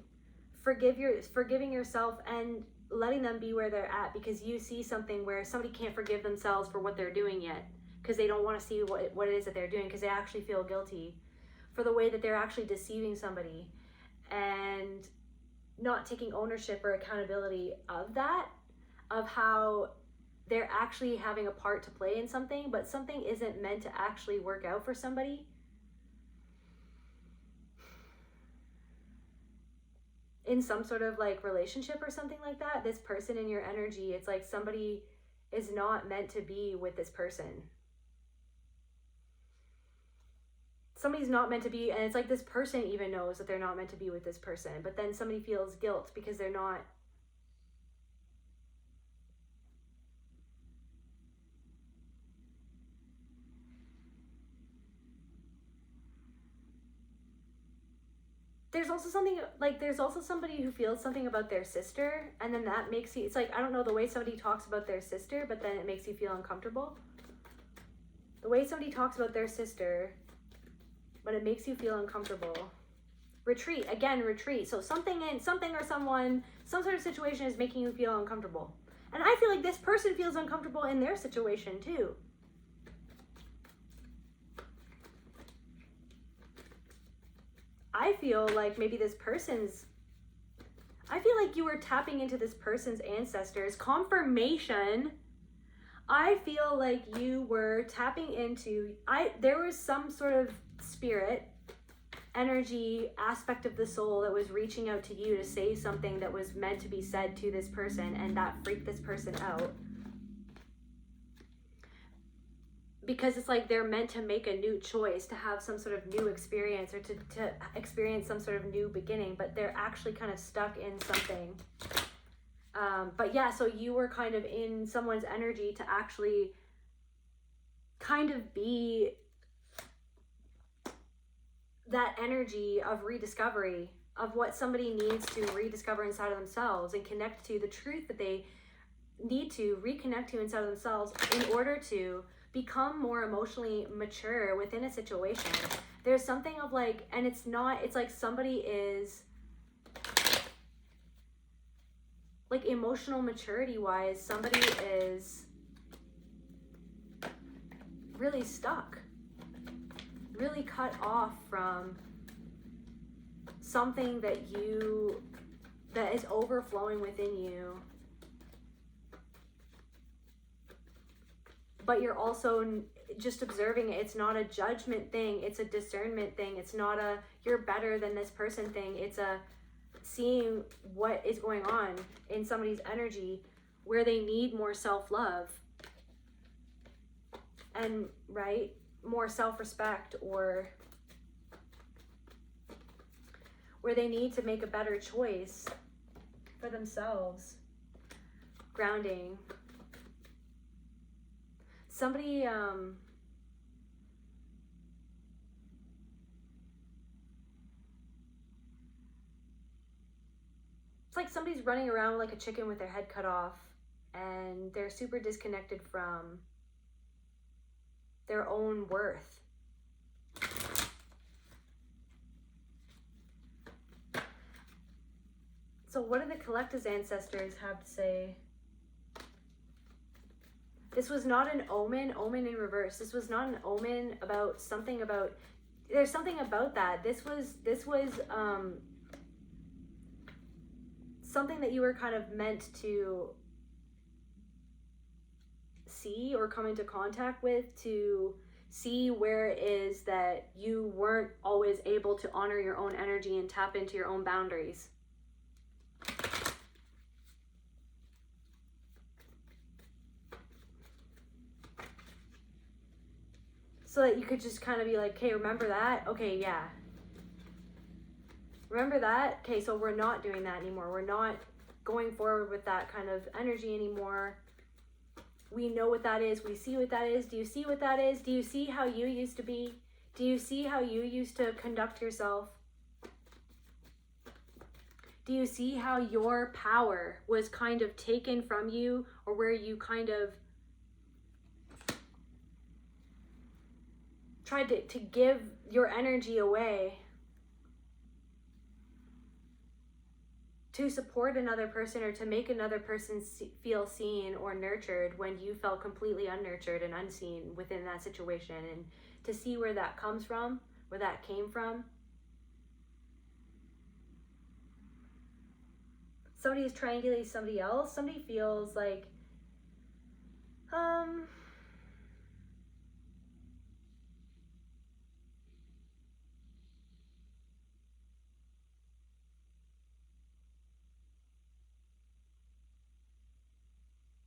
forgiving yourself and letting them be where they're at, because you see something where somebody can't forgive themselves for what they're doing yet, because they don't want to see what it is that they're doing, because they actually feel guilty for the way that they're actually deceiving somebody and not taking ownership or accountability of that, of how they're actually having a part to play in something, but something isn't meant to actually work out for somebody. In some sort of like relationship or something like that, this person in your energy, it's like somebody is not meant to be with this person. Somebody's not meant to be, and it's like this person even knows that they're not meant to be with this person, but then somebody feels guilt because they're not. There's also something like, there's also somebody who feels something about their sister, and then that makes you, it's like, I don't know, the way somebody talks about their sister, but then it makes you feel uncomfortable. The way somebody talks about their sister, but it makes you feel uncomfortable. Retreat, again, retreat. So something or someone, some sort of situation is making you feel uncomfortable. And I feel like this person feels uncomfortable in their situation too. I feel like maybe I feel like you were tapping into this person's ancestors. Confirmation. I feel like you were tapping into, there was some sort of spirit, energy, aspect of the soul that was reaching out to you to say something that was meant to be said to this person, and that freaked this person out. Because it's like they're meant to make a new choice, to have some sort of new experience, or to experience some sort of new beginning, but they're actually kind of stuck in something. But yeah, so you were kind of in someone's energy to actually kind of be that energy of rediscovery of what somebody needs to rediscover inside of themselves and connect to the truth that they need to reconnect to inside of themselves in order to become more emotionally mature within a situation. There's something of like, and it's like somebody is like, emotional maturity wise, somebody is really stuck, really cut off from something that is overflowing within you, but you're also just observing it. It's not a judgment thing, it's a discernment thing. It's not a you're better than this person thing. It's a seeing what is going on in somebody's energy where they need more self-love and more self-respect, or where they need to make a better choice for themselves. Grounding. Somebody it's like somebody's running around like a chicken with their head cut off, and they're super disconnected from their own worth. So what do the collective's ancestors have to say? This was not an omen in reverse. This was not an omen about something about, there's something about that. This was something that you were kind of meant to see or come into contact with, to see where it is that you weren't always able to honor your own energy and tap into your own boundaries. So that you could just kind of be like, okay, remember that? Okay, yeah. Remember that? Okay, so we're not doing that anymore. We're not going forward with that kind of energy anymore. We know what that is. We see what that is. Do you see what that is? Do you see how you used to be? Do you see how you used to conduct yourself? Do you see how your power was kind of taken from you, or where you kind of tried to give your energy away to support another person or to make another person feel seen or nurtured when you felt completely unnurtured and unseen within that situation? And to see where that comes from, where that came from. Somebody is triangulating somebody else. Somebody feels like,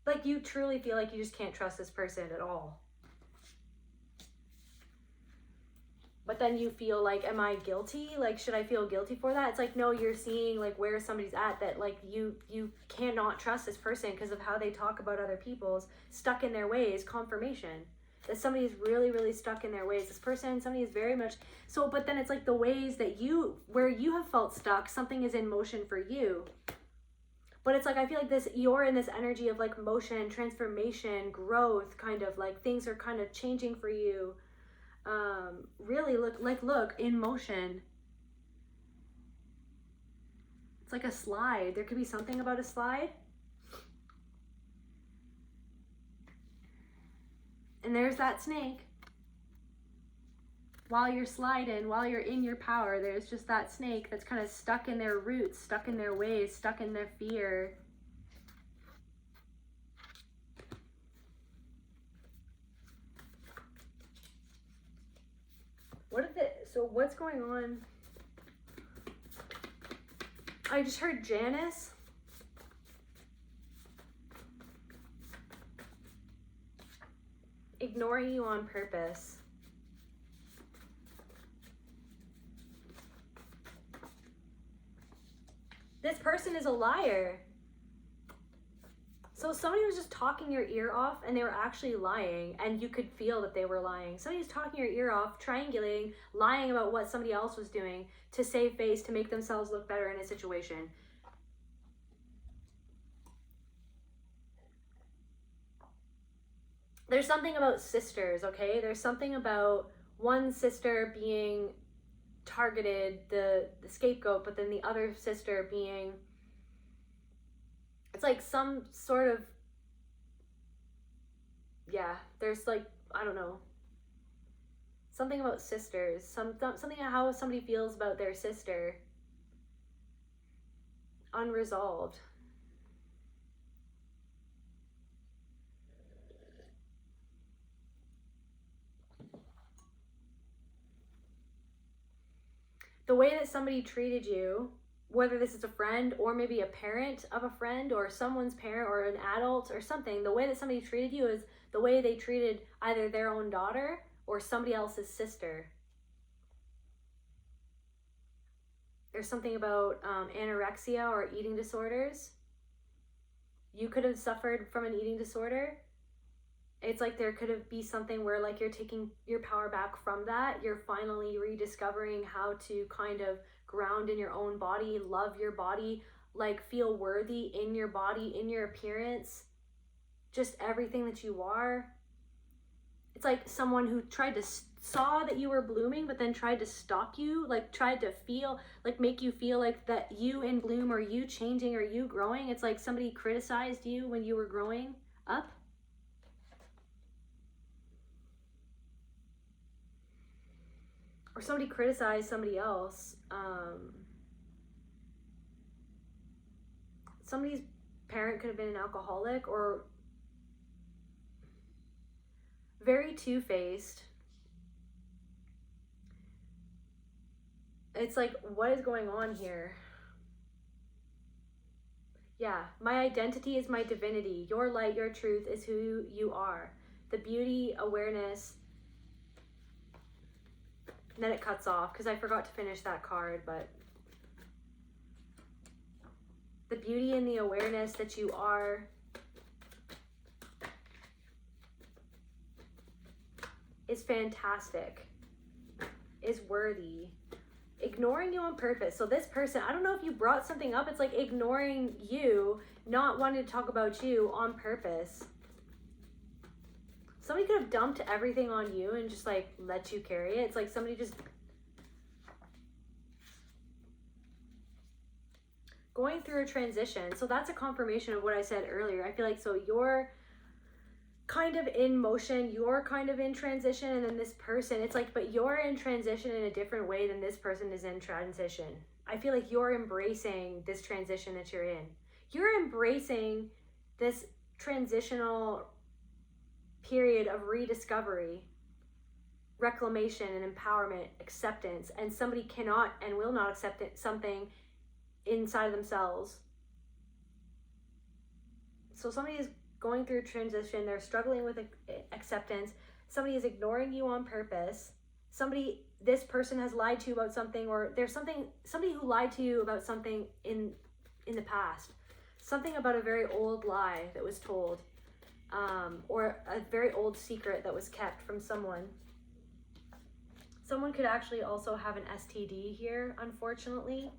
like you truly feel like you just can't trust this person at all. But then you feel like, am I guilty? Like, should I feel guilty for that? It's like, no, you're seeing like where somebody's at, that like you cannot trust this person because of how they talk about other people's, stuck in their ways. Confirmation that somebody is really, really stuck in their ways. This person, somebody is very much so, but then it's like the ways that where you have felt stuck, something is in motion for you. But it's like, I feel like you're in this energy of like motion, transformation, growth, kind of like things are kind of changing for you. Really look in motion. It's like a slide. There could be something about a slide. And there's that snake. While you're sliding, while you're in your power, there's just that snake that's kind of stuck in their roots, stuck in their ways, stuck in their fear. So what's going on? I just heard Janice. Ignoring you on purpose. This person is a liar. So somebody was just talking your ear off and they were actually lying, and you could feel that they were lying. Somebody was talking your ear off, triangulating, lying about what somebody else was doing to save face, to make themselves look better in a situation. There's something about sisters, okay? There's something about one sister being targeted, the scapegoat, but then the other sister being, it's like some sort of, yeah, there's like, I don't know, something about sisters, something how somebody feels about their sister. unresolved. The way that somebody treated you, whether this is a friend or maybe a parent of a friend or someone's parent or an adult or something, the way that somebody treated you is the way they treated either their own daughter or somebody else's sister. There's something about anorexia or eating disorders. You could have suffered from an eating disorder. It's like there could have be something where like you're taking your power back from that. You're finally rediscovering how to kind of ground in your own body, love your body, like feel worthy in your body, in your appearance, just everything that you are. It's like someone who tried to saw that you were blooming, but then tried to stop you, like tried to feel, like make you feel like that you in bloom or you changing or you growing. It's like somebody criticized you when you were growing up. Or somebody criticized somebody else. Somebody's parent could have been an alcoholic or very two-faced. It's like, what is going on here? Yeah, my identity is my divinity. Your light, your truth is who you are. The beauty, awareness. And then it cuts off because I forgot to finish that card, but the beauty and the awareness that you are is fantastic, is worthy. Ignoring you on purpose. So this person, I don't know if you brought something up, it's like ignoring you, not wanting to talk about you on purpose. Somebody could have dumped everything on you and just like let you carry it. It's like somebody just going through a transition. So that's a confirmation of what I said earlier. I feel like, so you're kind of in motion, you're kind of in transition, and then this person, it's like, but you're in transition in a different way than this person is in transition. I feel like you're embracing this transition that you're in. You're embracing this transitional period of rediscovery, reclamation and empowerment, acceptance, and somebody cannot and will not accept it, something inside of themselves. So somebody is going through transition, they're struggling with acceptance, somebody is ignoring you on purpose, this person has lied to you about something, or there's somebody who lied to you about something in the past, something about a very old lie that was told, or a very old secret that was kept from someone. Someone could actually also have an STD here, unfortunately.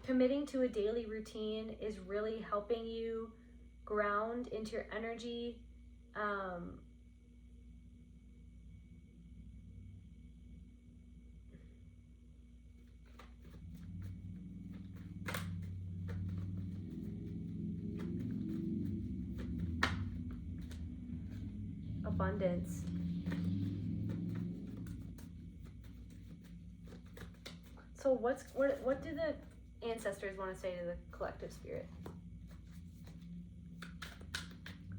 Committing to a daily routine is really helping you ground into your energy. Abundance. So what do the ancestors want to say to the collective spirit?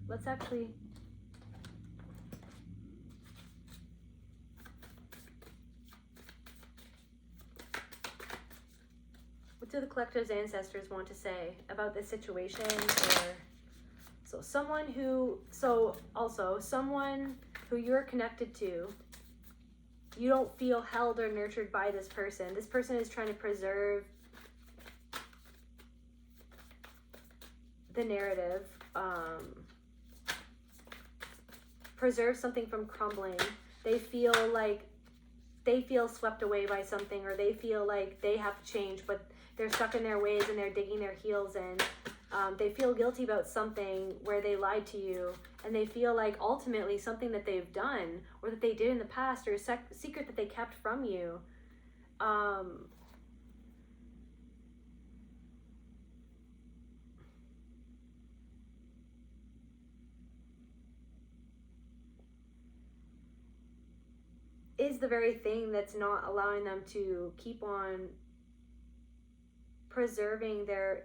Let's actually what do the collective's ancestors want to say about this situation? Or someone who you're connected to, you don't feel held or nurtured by this person. This person is trying to preserve the narrative, preserve something from crumbling. They feel swept away by something, or they feel like they have to change, but they're stuck in their ways and they're digging their heels in. They feel guilty about something where they lied to you, and they feel like ultimately something that they've done or that they did in the past, or a secret that they kept from you, is the very thing that's not allowing them to keep on preserving their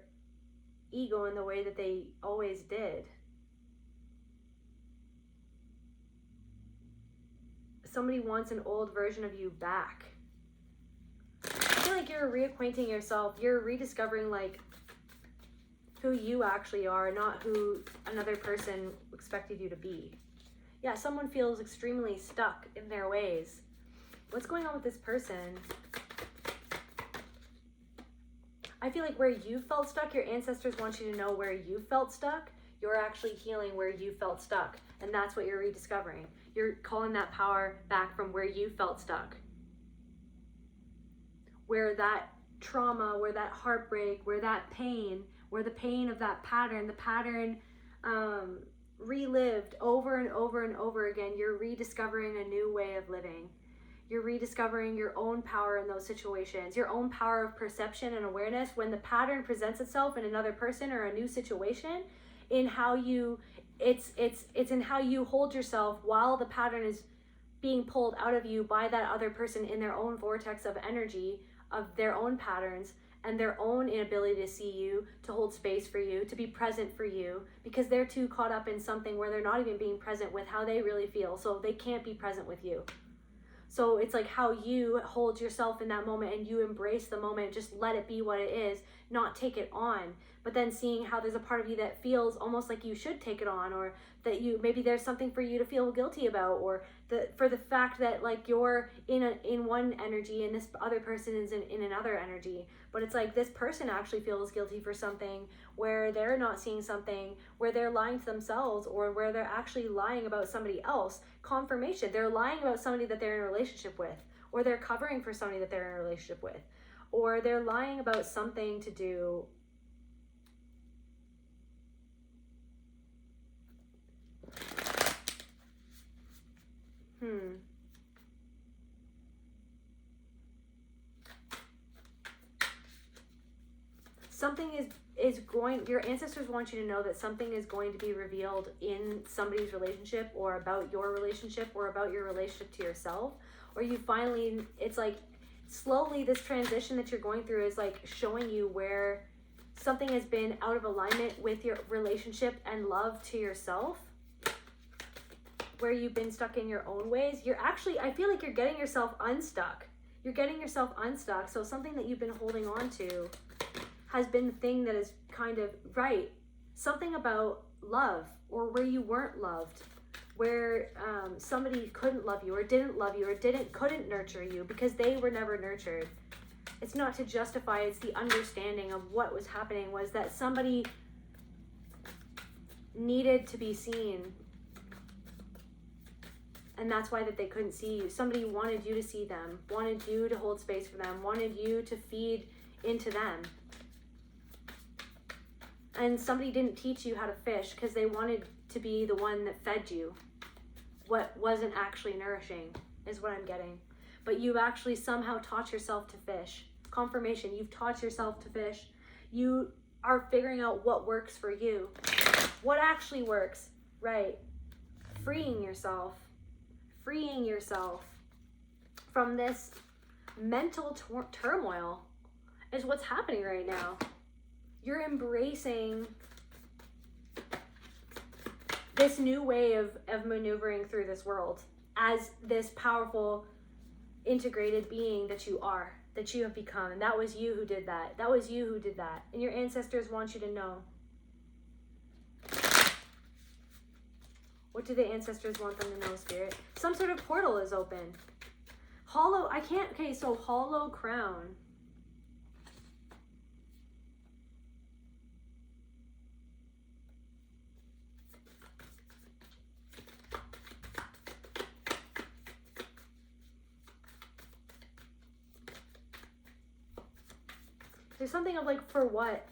ego in the way that they always did. Somebody wants an old version of you back. I feel like you're reacquainting yourself. You're rediscovering like who you actually are, not who another person expected you to be. Yeah, someone feels extremely stuck in their ways. What's going on with this person? I feel like where you felt stuck, your ancestors want you to know where you felt stuck. You're actually healing where you felt stuck. And that's what you're rediscovering. You're calling that power back from where you felt stuck. Where that trauma, where that heartbreak, where that pain, where the pain of that pattern, the pattern relived over and over and over again, you're rediscovering a new way of living. You're rediscovering your own power in those situations, your own power of perception and awareness when the pattern presents itself in another person or a new situation, in how you, it's in how you hold yourself while the pattern is being pulled out of you by that other person in their own vortex of energy, of their own patterns and their own inability to see you, to hold space for you, to be present for you, because they're too caught up in something where they're not even being present with how they really feel, so they can't be present with you. So it's like how you hold yourself in that moment and you embrace the moment, just let it be what it is, not take it on. But then seeing how there's a part of you that feels almost like you should take it on, or that you, maybe there's something for you to feel guilty about, or for the fact that like you're in one energy and this other person is in another energy. But it's like this person actually feels guilty for something where they're not seeing something, where they're lying to themselves, or where they're actually lying about somebody else. Confirmation, they're lying about somebody that they're in a relationship with, or they're covering for somebody that they're in a relationship with, or they're lying about something to do. Something is going, your ancestors want you to know that something is going to be revealed in somebody's relationship, or about your relationship, or about your relationship to yourself. Or you finally, it's like slowly this transition that you're going through is like showing you where something has been out of alignment with your relationship and love to yourself, where you've been stuck in your own ways. You're actually, I feel like you're getting yourself unstuck. You're getting yourself unstuck. So something that you've been holding on to has been the thing that is kind of right. Something about love, or where you weren't loved, where somebody couldn't love you, or didn't love you, or couldn't nurture you because they were never nurtured. It's not to justify, it's the understanding of what was happening was that somebody needed to be seen. And that's why that they couldn't see you. Somebody wanted you to see them, wanted you to hold space for them, wanted you to feed into them. And somebody didn't teach you how to fish because they wanted to be the one that fed you. What wasn't actually nourishing is what I'm getting. But you've actually somehow taught yourself to fish. Confirmation, you've taught yourself to fish. You are figuring out what works for you. What actually works, right? Freeing yourself from this mental turmoil is what's happening right now. You're embracing this new way of maneuvering through this world as this powerful, integrated being that you are, that you have become. And that was you who did that. That was you who did that. And your ancestors want you to know. What do the ancestors want them to know, Spirit? Some sort of portal is open. Hollow, so hollow crown. There's something of like, for what?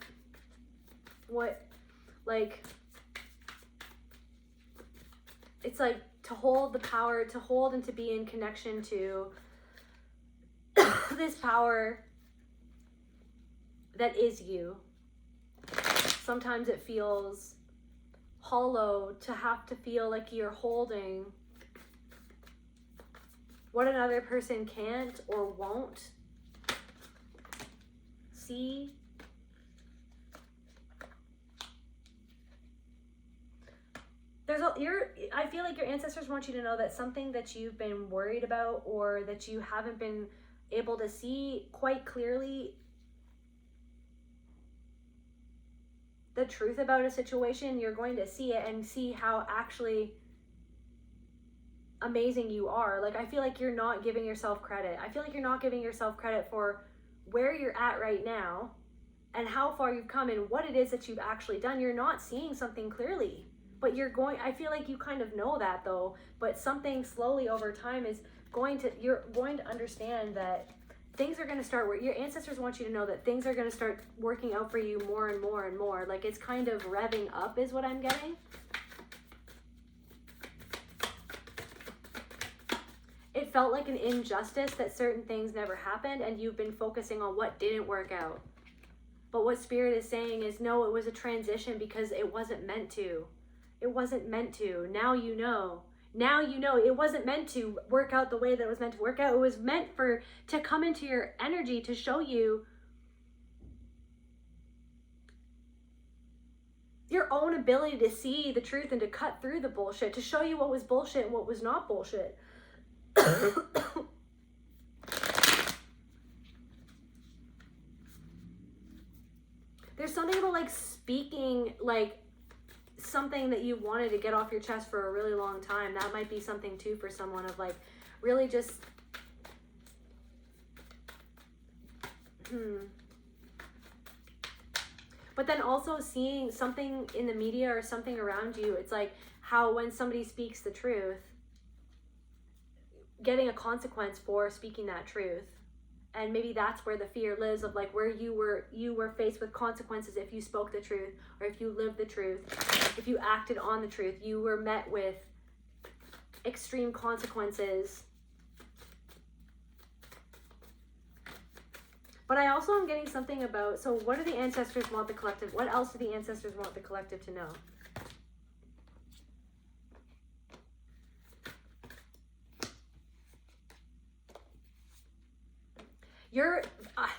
What, like, it's like to hold the power, to hold and to be in connection to this power that is you. Sometimes it feels hollow to have to feel like you're holding what another person can't or won't see. I feel like your ancestors want you to know that something that you've been worried about or that you haven't been able to see quite clearly the truth about a situation, you're going to see it and see how actually amazing you are. Like, I feel like you're not giving yourself credit. I feel like you're not giving yourself credit for where you're at right now and how far you've come and what it is that you've actually done. You're not seeing something clearly. But I feel like you kind of know that though, but something slowly over time you're going to understand that things are going to start where your ancestors want you to know that things are going to start working out for you more and more and more. Like, it's kind of revving up is what I'm getting. It felt like an injustice that certain things never happened and you've been focusing on what didn't work out. But what Spirit is saying is, no, it was a transition because it wasn't meant to. It wasn't meant to. Now you know. Now you know it wasn't meant to work out the way that it was meant to work out. It was meant to come into your energy to show you your own ability to see the truth and to cut through the bullshit, to show you what was bullshit and what was not bullshit. There's something about like speaking like something that you wanted to get off your chest for a really long time. That might be something too for someone of like really just but then also seeing something in the media or something around you. It's like how when somebody speaks the truth, getting a consequence for speaking that truth. And maybe that's where the fear lives of like where you were faced with consequences if you spoke the truth or if you lived the truth, if you acted on the truth, you were met with extreme consequences. But I also am getting something about, so what do the ancestors want the collective? What else do the ancestors want the collective to know?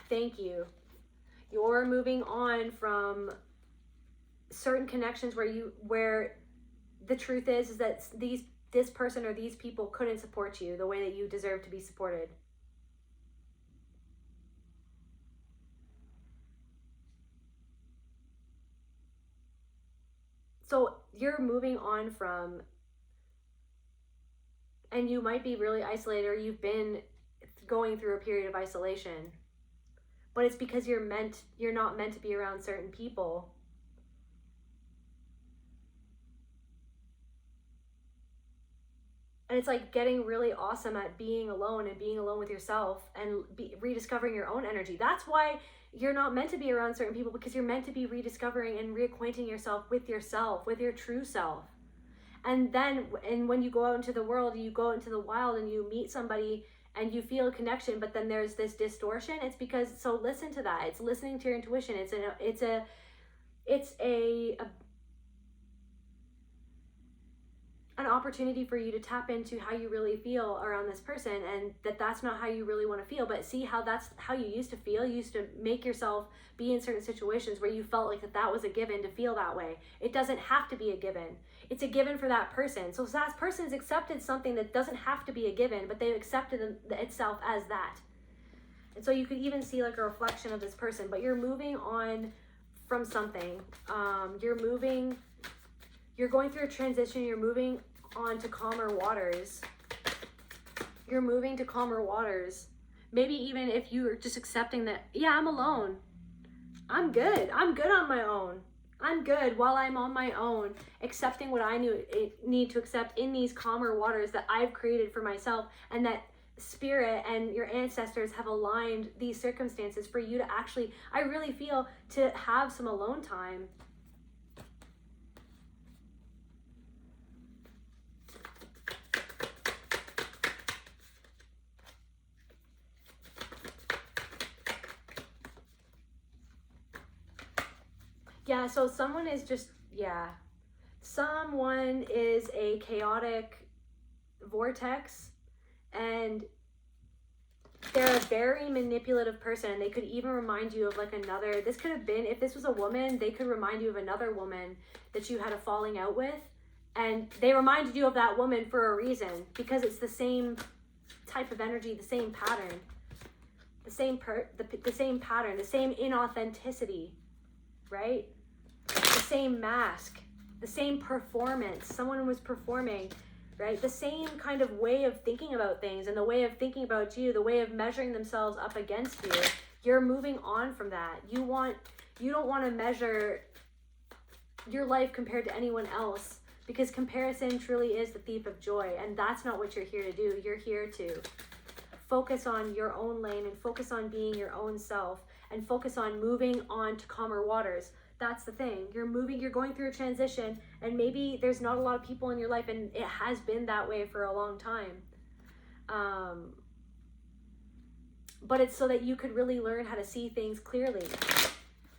Thank you. You're moving on from certain connections where the truth is that this person or these people couldn't support you the way that you deserve to be supported. So you're moving on from, and you might be really isolated or you've been going through a period of isolation, but it's because you're not meant to be around certain people. And it's like getting really awesome at being alone and being alone with yourself and rediscovering your own energy. That's why you're not meant to be around certain people, because you're meant to be rediscovering and reacquainting yourself, with your true self. And when you go out into the world, you go into the wild and you meet somebody and you feel a connection, but then there's this distortion. It's because, so listen to that. It's listening to your intuition. It's an opportunity for you to tap into how you really feel around this person, and that's not how you really want to feel, but see how that's how you used to feel. You used to make yourself be in certain situations where you felt like that was a given to feel that way. It doesn't have to be a given. It's a given for that person. So that person has accepted something that doesn't have to be a given, but they've accepted itself as that. And so you could even see like a reflection of this person, but you're moving on from something. You're going through a transition. You're moving on to calmer waters. You're moving to calmer waters. Maybe even if you're just accepting that, yeah, I'm alone. I'm good. I'm good on my own. I'm good while I'm on my own, accepting what I need to accept in these calmer waters that I've created for myself, and that Spirit and your ancestors have aligned these circumstances for you to actually, I really feel, to have some alone time. Yeah, so someone is a chaotic vortex, And they're a very manipulative person, and they could even remind you of like another, this could have been, if this was a woman, they could remind you of another woman that you had a falling out with, and they reminded you of that woman for a reason, because it's the same type of energy, the same pattern, the same pattern, the same inauthenticity, right? The same mask, the same performance. Someone was performing, right? The same kind of way of thinking about things, and the way of thinking about you, the way of measuring themselves up against you. You're moving on from that. You don't want to measure your life compared to anyone else, because comparison truly is the thief of joy, and that's not what you're here to do. You're here to focus on your own lane and focus on being your own self and focus on moving on to calmer waters. That's the thing. You're going through a transition, and maybe there's not a lot of people in your life, and it has been that way for a long time. But it's so that you could really learn how to see things clearly,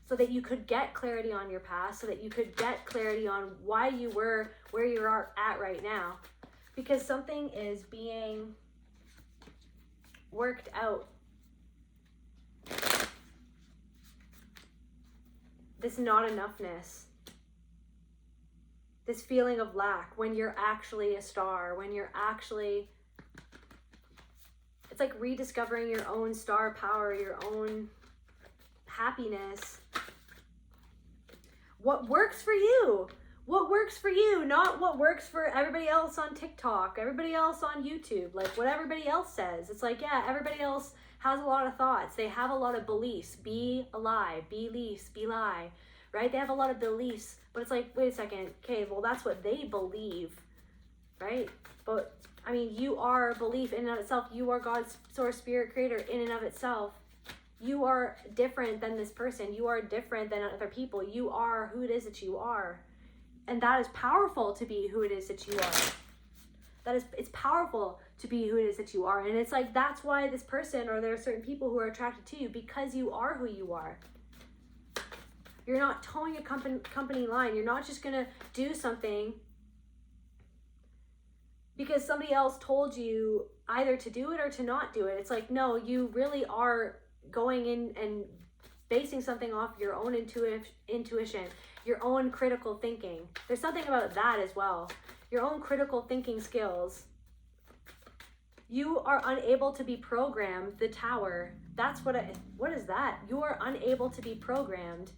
so that you could get clarity on your past, so that you could get clarity on why you were where you are at right now. Because something is being worked out. This not enoughness, this feeling of lack when you're actually a star, when you're actually, it's like rediscovering your own star power, your own happiness. What works for you? What works for you? Not what works for everybody else on TikTok, everybody else on YouTube, like what everybody else says. It's like, yeah, everybody else has a lot of thoughts. They have a lot of beliefs. Be a lie, beliefs, be lie, right? They have a lot of beliefs, but it's like, wait a second. Okay, well, that's what they believe, right? But I mean, you are belief in and of itself. You are God's source, spirit, creator in and of itself. You are different than this person. You are different than other people. You are who it is that you are. And that is powerful, to be who it is that you are. It's powerful to be who it is that you are. And it's like, that's why this person, or there are certain people who are attracted to you, because you are who you are. You're not towing a company line. You're not just going to do something because somebody else told you either to do it or to not do it. It's like, no, you really are going in and basing something off your own intuition, your own critical thinking. There's something about that as well. Your own critical thinking skills. You are unable to be programmed. The tower. That's what is that? You are unable to be programmed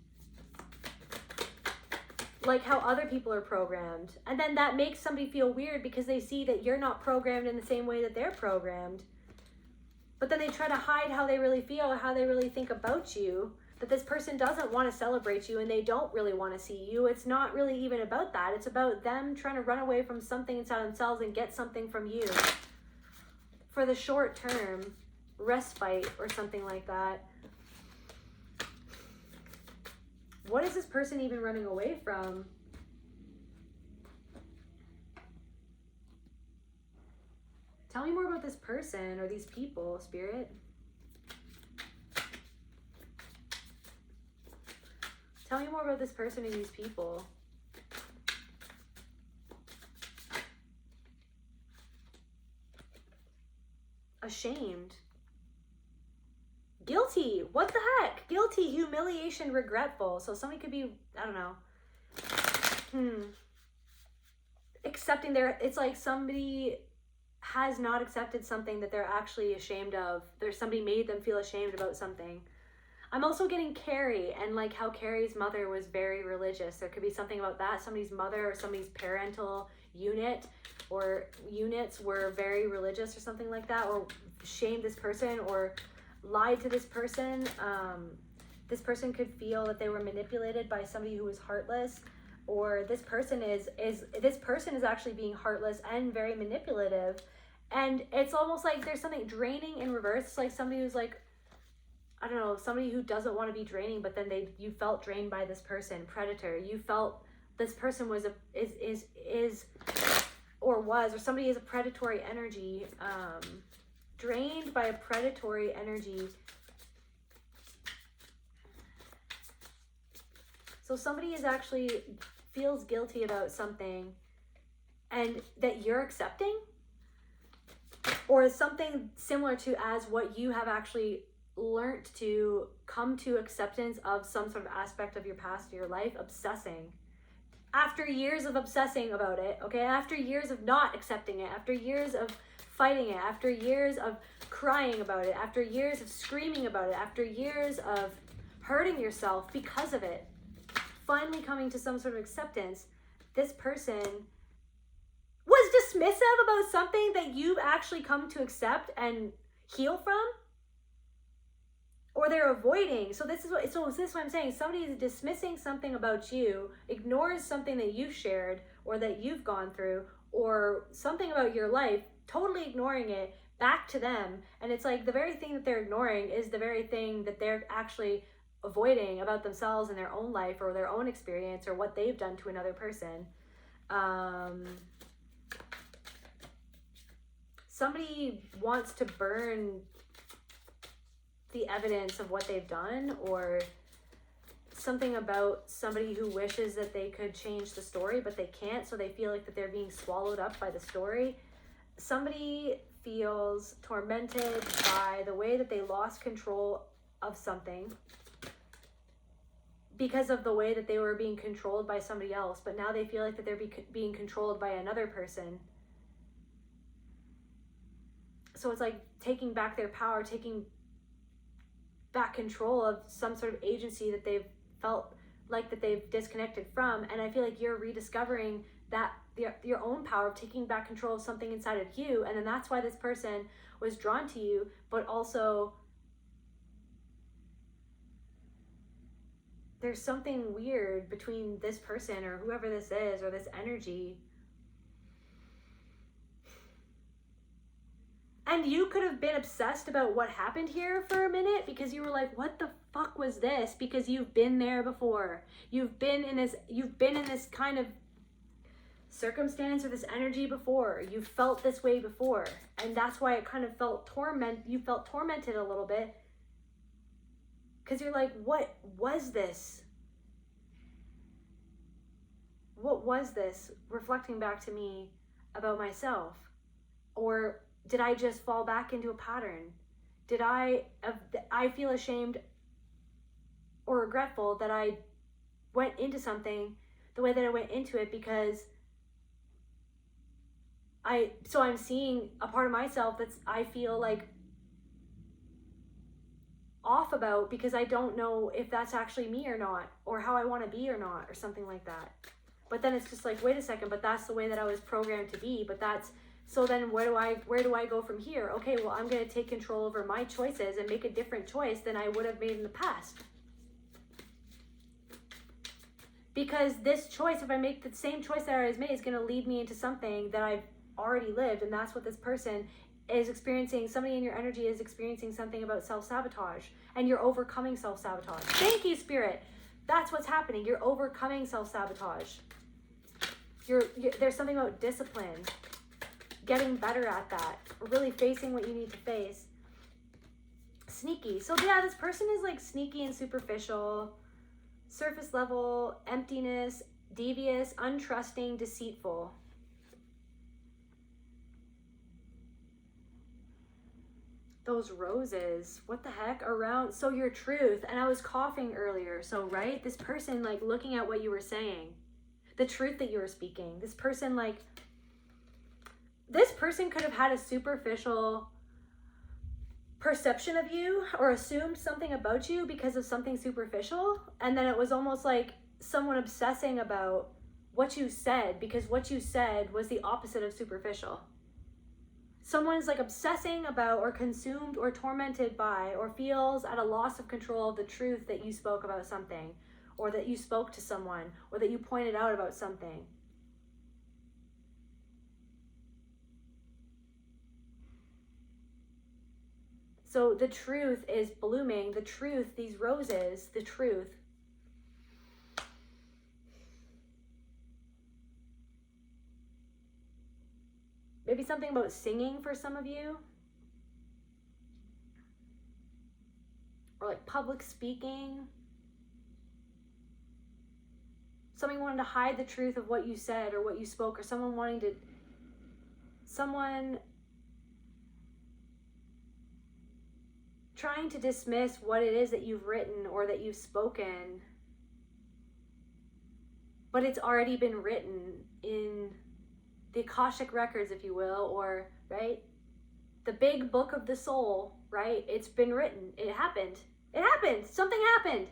like how other people are programmed. And then that makes somebody feel weird because they see that you're not programmed in the same way that they're programmed. But then they try to hide how they really feel, how they really think about you. That this person doesn't want to celebrate you and they don't really want to see you. It's not really even about that. It's about them trying to run away from something inside themselves and get something from you. For the short term, respite or something like that. What is this person even running away from? Tell me more about this person or these people, Spirit. Tell me more about this person and these people. Ashamed. Guilty. What the heck? Guilty, humiliation, regretful. So somebody could be, I don't know. Accepting it's like somebody has not accepted something that they're actually ashamed of. There's somebody made them feel ashamed about something. I'm also getting Carrie, and like how Carrie's mother was very religious. There could be something about that. Somebody's mother or somebody's parental unit or units were very religious or something like that, or shamed this person or lied to this person. This person could feel that they were manipulated by somebody who was heartless, or this person is actually being heartless and very manipulative. And it's almost like there's something draining in reverse. It's like somebody who's like, I don't know, somebody who doesn't want to be draining, but then you felt drained by this person, predator. You felt this person was or somebody is a predatory energy, drained by a predatory energy. So somebody is actually feels guilty about something and that you're accepting, or something similar to as what you have actually learned to come to acceptance of some sort of aspect of your past or your life, obsessing. After years of obsessing about it, okay, after years of not accepting it, after years of fighting it, after years of crying about it, after years of screaming about it, after years of hurting yourself because of it, finally coming to some sort of acceptance, this person was dismissive about something that you've actually come to accept and heal from, or they're avoiding. So this is what I'm saying. Somebody is dismissing something about you, ignores something that you've shared or that you've gone through, or something about your life, totally ignoring it back to them. And it's like the very thing that they're ignoring is the very thing that they're actually avoiding about themselves in their own life or their own experience or what they've done to another person. Somebody wants to burn the evidence of what they've done, or something about somebody who wishes that they could change the story, but they can't, so they feel like that they're being swallowed up by the story. Somebody feels tormented by the way that they lost control of something because of the way that they were being controlled by somebody else, but now they feel like that they're being controlled by another person. So it's like taking back their power, taking back control of some sort of agency that they've felt like that they've disconnected from. And I feel like you're rediscovering that your own power of taking back control of something inside of you. And then that's why this person was drawn to you, but also there's something weird between this person or whoever this is or this energy. And you could have been obsessed about what happened here for a minute because you were like, what the fuck was this? Because you've been there before. You've been in this kind of circumstance or this energy before. You felt this way before. And that's why it kind of you felt tormented a little bit. Because you're like, what was this? What was this reflecting back to me about myself? Or did I just fall back into a pattern? Did I feel ashamed or regretful that I went into something the way that I went into it because I'm seeing a part of myself that's I feel like off about because I don't know if that's actually me or not, or how I want to be or not, or something like that. But then it's just like, wait a second, but that's the way that I was programmed to be, but that's so then where do I go from here? Okay, well, I'm going to take control over my choices and make a different choice than I would have made in the past. Because this choice, if I make the same choice that I was made, is going to lead me into something that I've already lived. And that's what this person is experiencing. Somebody in your energy is experiencing something about self-sabotage. And you're overcoming self-sabotage. Thank you, Spirit. That's what's happening. You're overcoming self-sabotage. There's something about discipline. Getting better at that, really facing what you need to face. Sneaky. So yeah, this person is like sneaky and superficial, surface level, emptiness, devious, untrusting, deceitful. Those roses, what the heck, around, so your truth, and I was coughing earlier, so right, this person like looking at what you were saying, the truth that you were speaking, this person could have had a superficial perception of you or assumed something about you because of something superficial. And then it was almost like someone obsessing about what you said because what you said was the opposite of superficial. Someone's like obsessing about or consumed or tormented by or feels at a loss of control of the truth that you spoke about something, or that you spoke to someone, or that you pointed out about something. So the truth is blooming. The truth, these roses, the truth. Maybe something about singing for some of you. Or like public speaking. Somebody wanting to hide the truth of what you said or what you spoke, or someone trying to dismiss what it is that you've written or that you've spoken, but it's already been written in the Akashic records, if you will, or, right, the big book of the soul, right? It's been written. It happened. It happened. Something happened.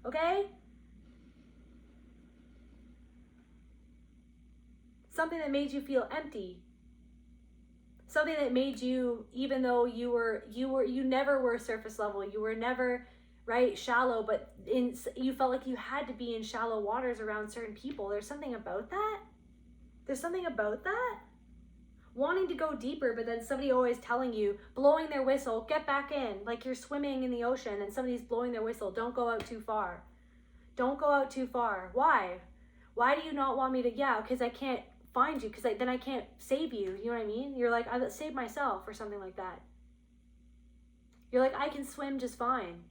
Okay? Something that made you feel empty. Something that made you, even though you never were surface level, you were never, right, shallow, but you felt like you had to be in shallow waters around certain people. There's something about that. There's something about that. Wanting to go deeper, but then somebody always telling you, blowing their whistle, get back in, like you're swimming in the ocean and somebody's blowing their whistle, don't go out too far. Don't go out too far. Why? Why do you not want me to? Yeah, because I can't find you, because then I can't save you. You know what I mean? You're like, I saved myself or something like that. You're like, I can swim just fine.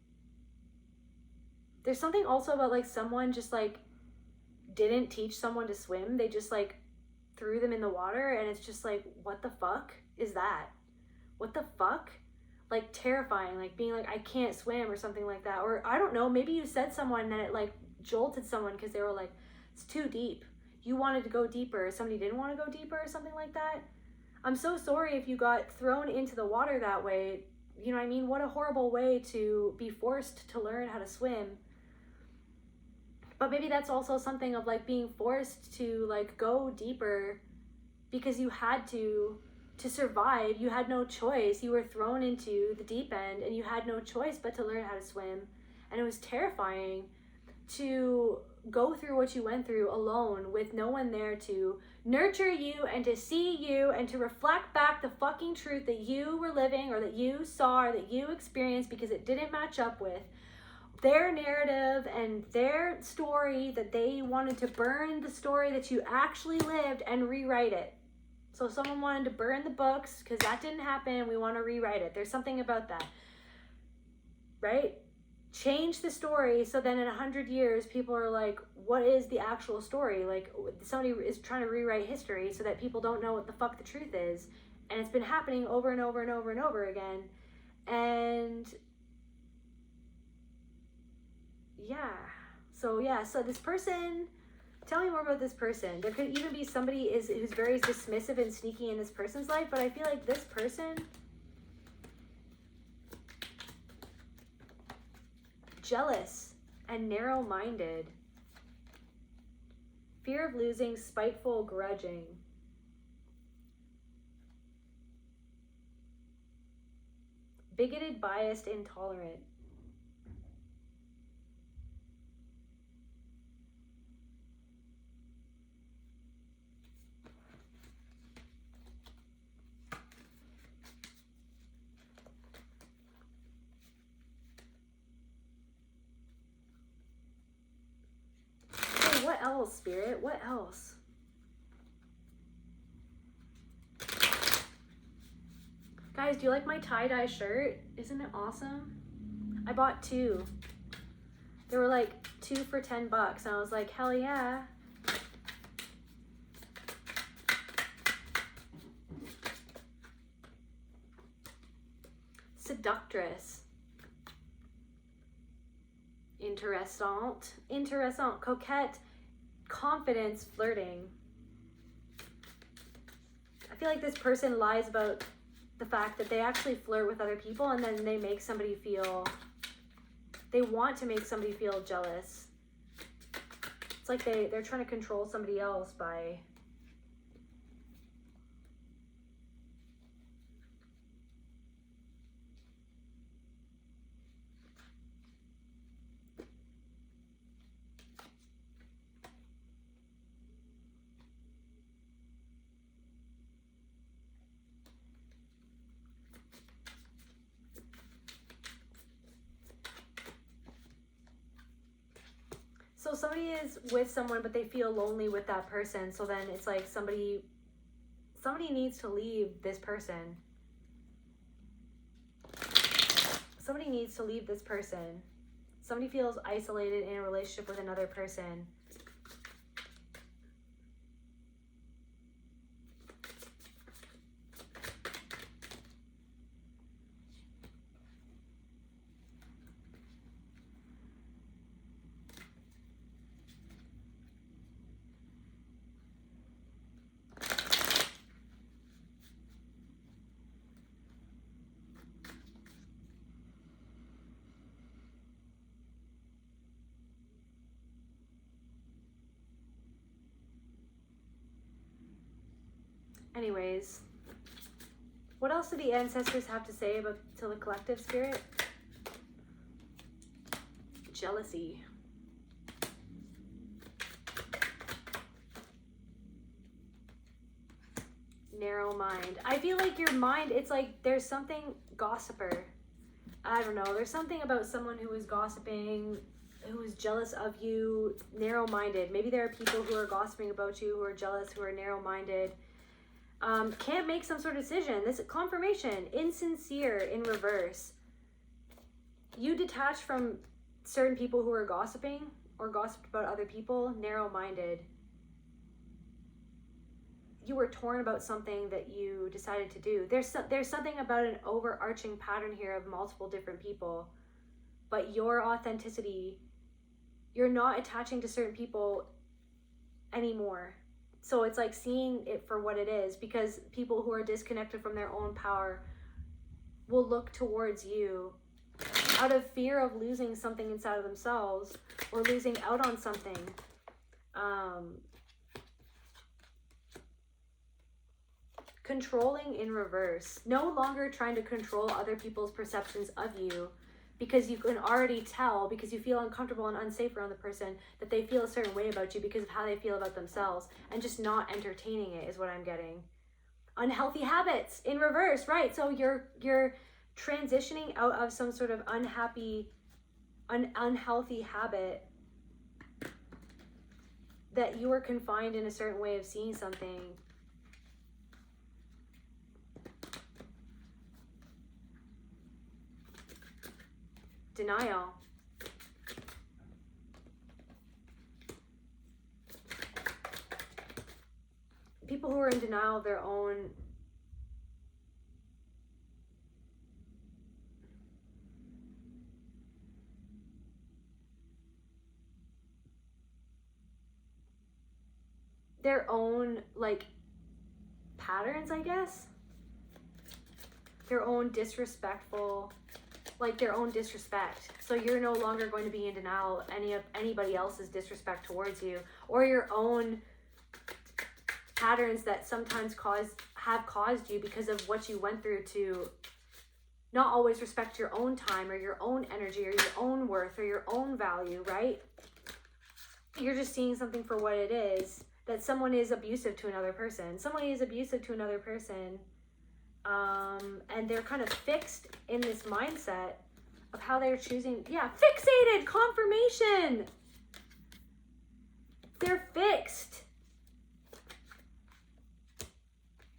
There's something also about like someone just like didn't teach someone to swim. They just like threw them in the water, and it's just like, what the fuck is that? What the fuck? Like terrifying, like being like, I can't swim or something like that. Or I don't know, maybe you said someone and it like jolted someone because they were like, it's too deep. You wanted to go deeper. Somebody didn't want to go deeper or something like that. I'm so sorry if you got thrown into the water that way. You know what I mean? What a horrible way to be forced to learn how to swim. But maybe that's also something of like being forced to like go deeper because you had to survive. You had no choice. You were thrown into the deep end and you had no choice but to learn how to swim. And it was terrifying to go through what you went through alone with no one there to nurture you and to see you and to reflect back the fucking truth that you were living or that you saw or that you experienced because it didn't match up with their narrative and their story, that they wanted to burn the story that you actually lived and rewrite it. So someone wanted to burn the books because that didn't happen. We want to rewrite it. There's something about that, right? Change the story so then in 100 years, people are like, what is the actual story? Like somebody is trying to rewrite history so that people don't know what the fuck the truth is. And it's been happening over and over and over and over again. And so this person, tell me more about this person. There could even be somebody who's very dismissive and sneaky in this person's life, but I feel like this person, jealous and narrow-minded, fear of losing, spiteful, grudging. Bigoted, biased, intolerant. What else, Spirit? What else? Guys, do you like my tie-dye shirt? Isn't it awesome? I bought 2. They were like 2 for $10, and I was like, hell yeah. Seductress. Interessant, coquette, confidence, flirting. I feel like this person lies about the fact that they actually flirt with other people and then they make somebody feel, they want to make somebody feel jealous. It's like they're trying to control somebody else by So somebody is with someone, but they feel lonely with that person. So then it's like somebody needs to leave this person. Somebody needs to leave this person. Somebody feels isolated in a relationship with another person. Anyways, what else do the ancestors have to say about to the collective spirit? Jealousy. Narrow mind. I feel like your mind, it's like there's something gossiper. I don't know. There's something about someone who is gossiping, who is jealous of you, narrow-minded. Maybe there are people who are gossiping about you, who are jealous, who are narrow-minded. Can't make some sort of decision. This confirmation, insincere in reverse. You detach from certain people who are gossiping or gossiped about other people, narrow-minded. You were torn about something that you decided to do. There's something about an overarching pattern here of multiple different people, but your authenticity, you're not attaching to certain people anymore. So it's like seeing it for what it is, because people who are disconnected from their own power will look towards you out of fear of losing something inside of themselves or losing out on something. Controlling in reverse. No longer trying to control other people's perceptions of you, because you can already tell, because you feel uncomfortable and unsafe around the person, that they feel a certain way about you because of how they feel about themselves, and just not entertaining it is what I'm getting. Unhealthy habits in reverse, right? So you're transitioning out of some sort of unhealthy habit that you were confined in a certain way of seeing something. Denial. People who are in denial of their own like patterns, I guess. Their own disrespectful, like their own disrespect. So you're no longer going to be in denial of anybody else's disrespect towards you, or your own patterns that sometimes have caused you because of what you went through to not always respect your own time or your own energy or your own worth or your own value, right? You're just seeing something for what it is, that someone is abusive to another person. Somebody is abusive to another person. And they're kind of fixed in this mindset of how they're choosing. Yeah, fixated, confirmation. They're fixed.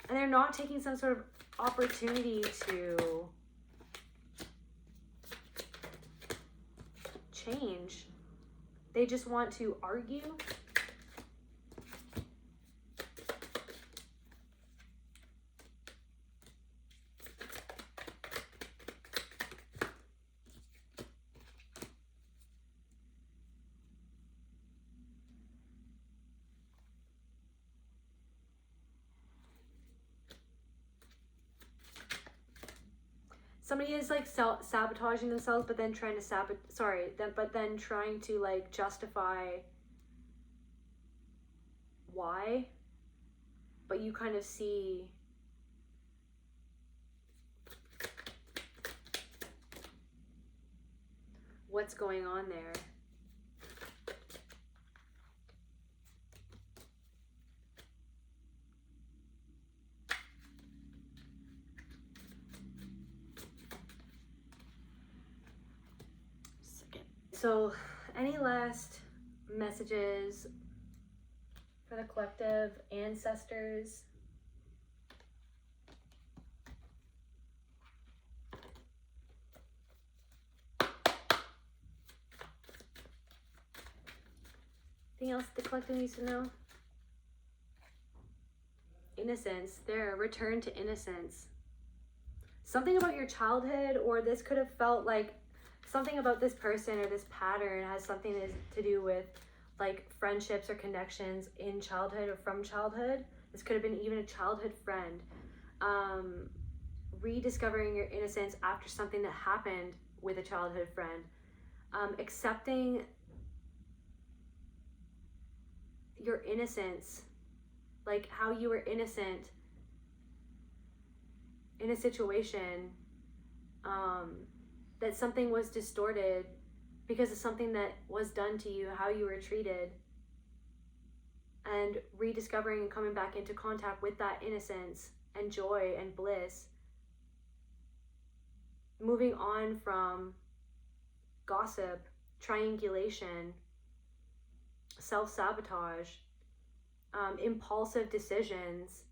And they're not taking some sort of opportunity to change. They just want to argue. Somebody is like sabotaging themselves, but then trying to trying to like justify why. But you kind of see what's going on there. So, any last messages for the collective ancestors? Anything else the collective needs to know? Innocence. There, return to innocence. Something about your childhood, or this could have felt like something about this person or this pattern has something to do with like friendships or connections in childhood or from childhood. This could have been even a childhood friend. Rediscovering your innocence after something that happened with a childhood friend. Accepting your innocence, like how you were innocent in a situation, that something was distorted because of something that was done to you, how you were treated, and rediscovering and coming back into contact with that innocence and joy and bliss. Moving on from gossip, triangulation, self-sabotage, impulsive decisions.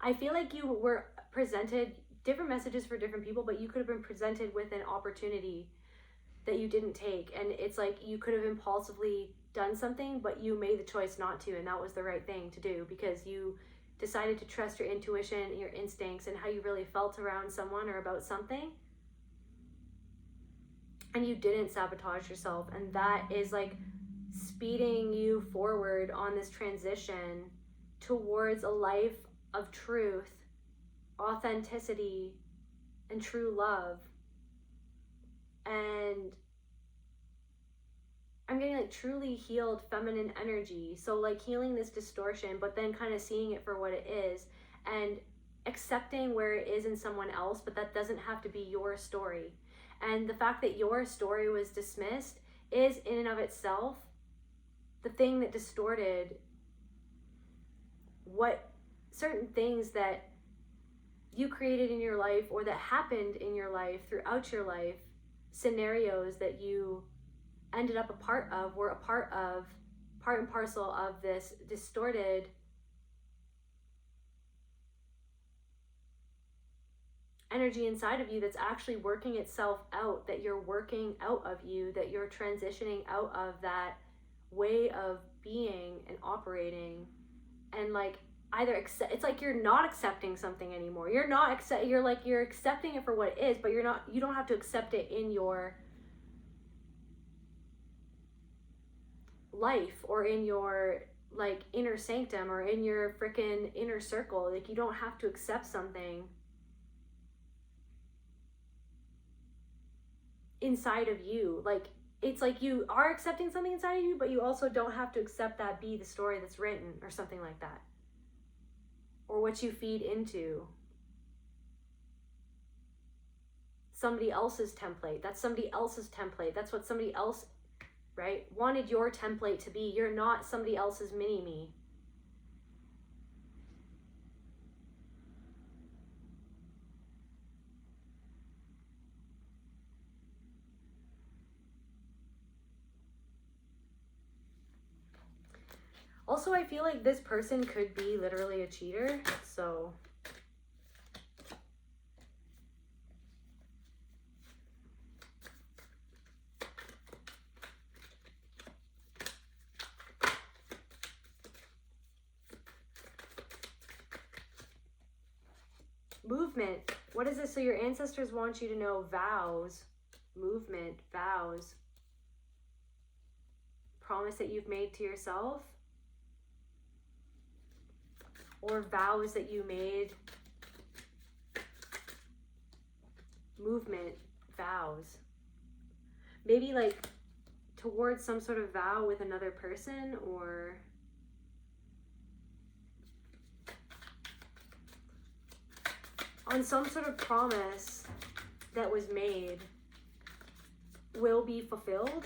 I feel like you were presented different messages for different people, but you could have been presented with an opportunity that you didn't take. And it's like you could have impulsively done something, but you made the choice not to, and that was the right thing to do because you decided to trust your intuition, your instincts, and how you really felt around someone or about something. And you didn't sabotage yourself. And that is like speeding you forward on this transition towards a life of truth, authenticity, and true love. And I'm getting like truly healed feminine energy. So like healing this distortion, but then kind of seeing it for what it is and accepting where it is in someone else, but that doesn't have to be your story. And the fact that your story was dismissed is in and of itself the thing that distorted what certain things that you created in your life or that happened in your life throughout your life, scenarios that you ended up a part of, were a part and parcel of this distorted energy inside of you that's actually working itself out, that you're working out of you, that you're transitioning out of that way of being and operating. And like either it's like you're not accepting something anymore. You're accepting it for what it is, but you don't have to accept it in your life or in your like inner sanctum or in your freaking inner circle. Like you don't have to accept something inside of you. Like it's like you are accepting something inside of you, but you also don't have to accept that be the story that's written or something like that, or what you feed into somebody else's template. That's somebody else's template. That's what somebody else, right, wanted your template to be. You're not somebody else's mini-me. Also, I feel like this person could be literally a cheater, so movement. What is this? So your ancestors want you to know vows, movement, vows, promise that you've made to yourself, or vows that you made, movement, vows. Maybe like towards some sort of vow with another person, or on some sort of promise that was made will be fulfilled.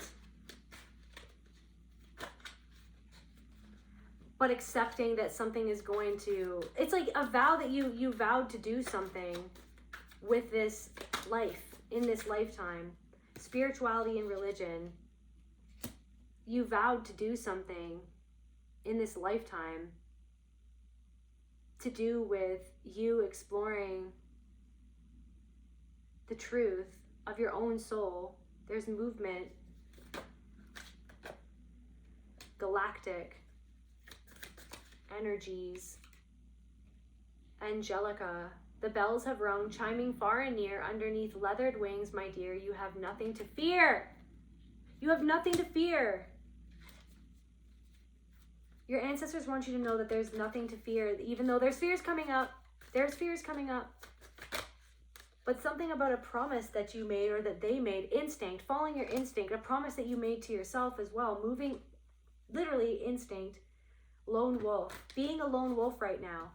But accepting that something is going to, it's like a vow that you vowed to do something with this life, in this lifetime. Spirituality and religion, you vowed to do something in this lifetime to do with you exploring the truth of your own soul. There's movement, galactic energies, Angelica. The bells have rung, chiming far and near, underneath leathered wings, my dear. You have nothing to fear. You have nothing to fear. Your ancestors want you to know that there's nothing to fear, even though there's fears coming up. There's fears coming up. But something about a promise that you made or that they made, instinct, following your instinct, a promise that you made to yourself as well, moving, literally instinct, lone wolf, being a lone wolf right now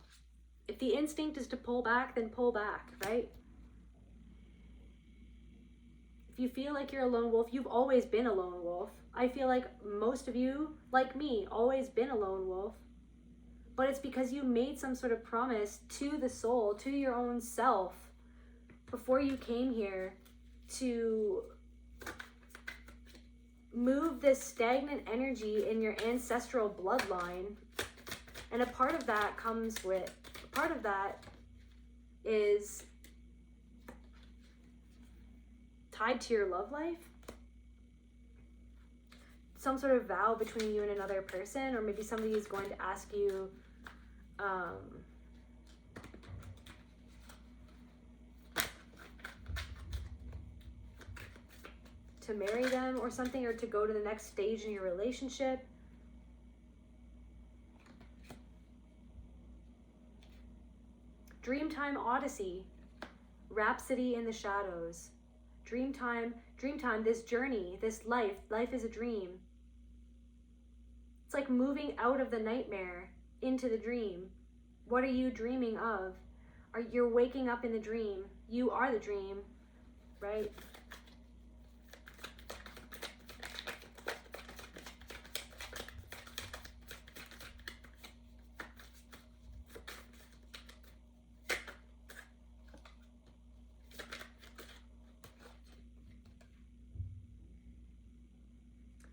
If the instinct is to pull back, then pull back, right? If you feel like you're a lone wolf, you've always been a lone wolf. I feel like most of you, like me, always been a lone wolf. But it's because you made some sort of promise to the soul, to your own self, before you came here, to move this stagnant energy in your ancestral bloodline. And a part of that is tied to your love life. Some sort of vow between you and another person, or maybe somebody is going to ask you to marry them or something, or to go to the next stage in your relationship. Dreamtime Odyssey, Rhapsody in the Shadows. Dreamtime, this journey, this life is a dream. It's like moving out of the nightmare into the dream. What are you dreaming of? You're waking up in the dream. You are the dream, right?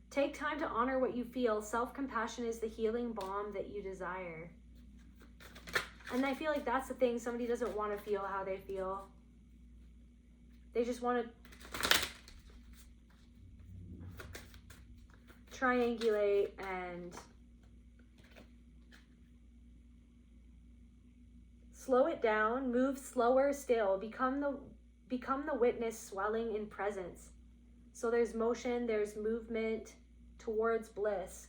Take time to honor what you feel. Self-compassion is the healing balm that you desire. And I feel like that's the thing. Somebody doesn't want to feel how they feel. They just want to triangulate and slow it down. Move slower still. Become the witness swelling in presence. So there's motion, there's movement towards bliss.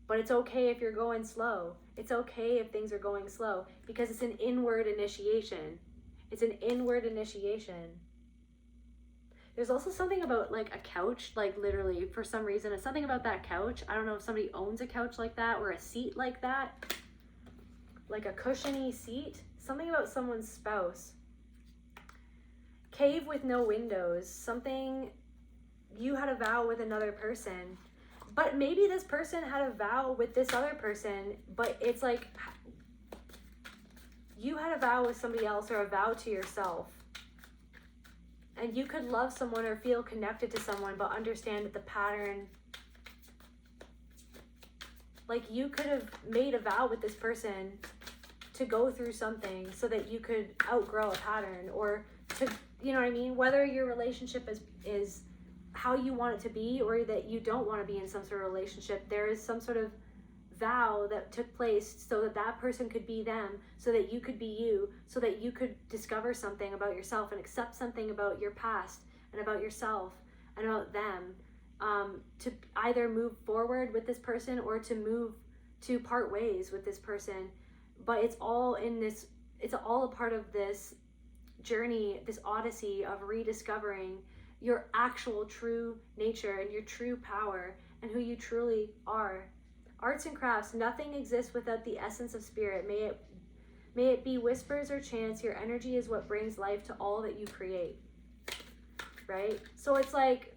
But it's okay if you're going slow. It's okay if things are going slow, because it's an inward initiation. It's an inward initiation. There's also something about like a couch, like literally for some reason, it's something about that couch. I don't know if somebody owns a couch like that or a seat like that, like a cushiony seat. Something about someone's spouse. Cave with no windows. Something, you had a vow with another person, but maybe this person had a vow with this other person, but it's like you had a vow with somebody else, or a vow to yourself. And you could love someone or feel connected to someone, but understand that the pattern, like you could have made a vow with this person to go through something so that you could outgrow a pattern, or to, you know what I mean? Whether your relationship is how you want it to be, or that you don't want to be in some sort of relationship, there is some sort of vow that took place so that that person could be them, so that you could be you, so that you could discover something about yourself and accept something about your past and about yourself and about them, to either move forward with this person or to part ways with this person. But it's all a part of this journey, this odyssey of rediscovering your actual true nature and your true power and who you truly are. Arts and crafts, nothing exists without the essence of spirit. May it be whispers or chants, your energy is what brings life to all that you create. Right? So it's like,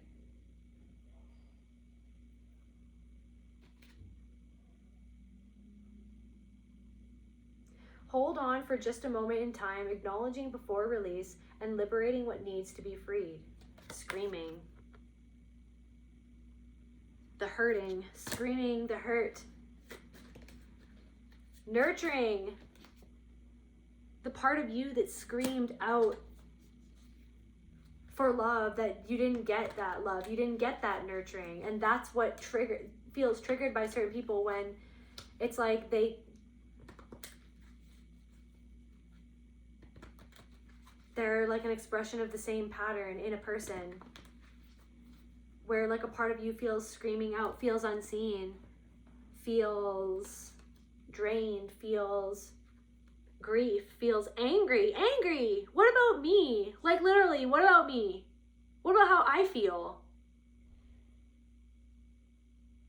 hold on for just a moment in time, acknowledging before release and liberating what needs to be freed. Screaming. The hurting. Screaming the hurt. Nurturing. The part of you that screamed out for love, that you didn't get that love. You didn't get that nurturing. And that's what feels triggered by certain people, when it's like they're like an expression of the same pattern in a person, where like a part of you feels screaming out, feels unseen, feels drained, feels grief, feels angry. What about me? Like literally, what about me? What about how I feel?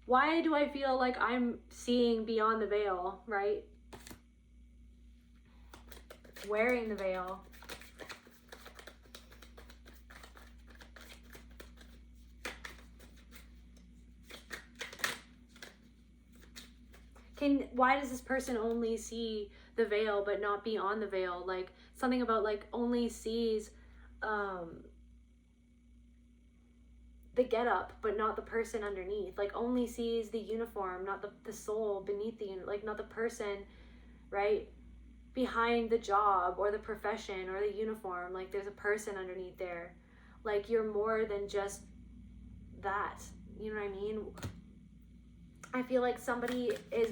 Why do I feel like I'm seeing beyond the veil, right? wearing the veil. Why does this person only see the veil but not be on the veil? Like something about like only sees the getup but not the person underneath. Like only sees the uniform, not the soul beneath the like not the person, right, behind the job or the profession or the uniform. Like there's a person underneath there. Like you're more than just that. You know what I mean? I feel like somebody is,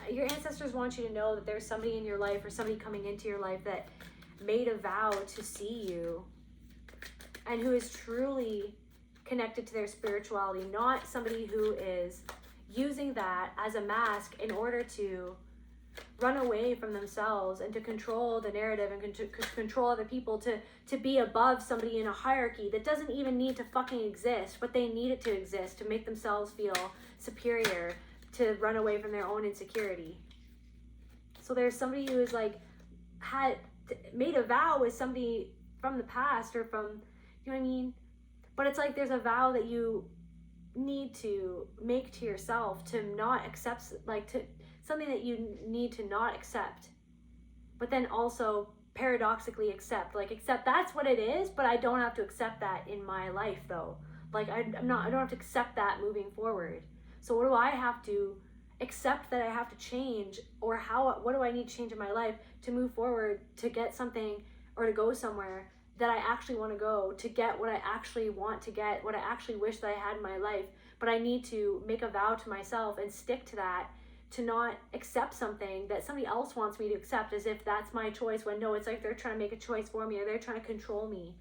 your ancestors want you to know that there's somebody in your life or somebody coming into your life that made a vow to see you and who is truly connected to their spirituality, not somebody who is using that as a mask in order to run away from themselves and to control the narrative and to control other people, to be above somebody in a hierarchy that doesn't even need to fucking exist, but they need it to exist to make themselves feel superior, to run away from their own insecurity. So there's somebody who is like had made a vow with somebody from the past or from, you know what I mean? But it's like there's a vow that you need to make to yourself to not accept, like to something that you need to not accept, but then also paradoxically accept. Like accept that's what it is, but I don't have to accept that in my life though. Like I don't have to accept that moving forward. So what do I have to accept that I have to change, or what do I need to change in my life to move forward, to get something or to go somewhere that I actually want to go, to get what I actually want to get, what I actually wish that I had in my life. But I need to make a vow to myself and stick to that, to not accept something that somebody else wants me to accept as if that's my choice, when no, it's like they're trying to make a choice for me or they're trying to control me.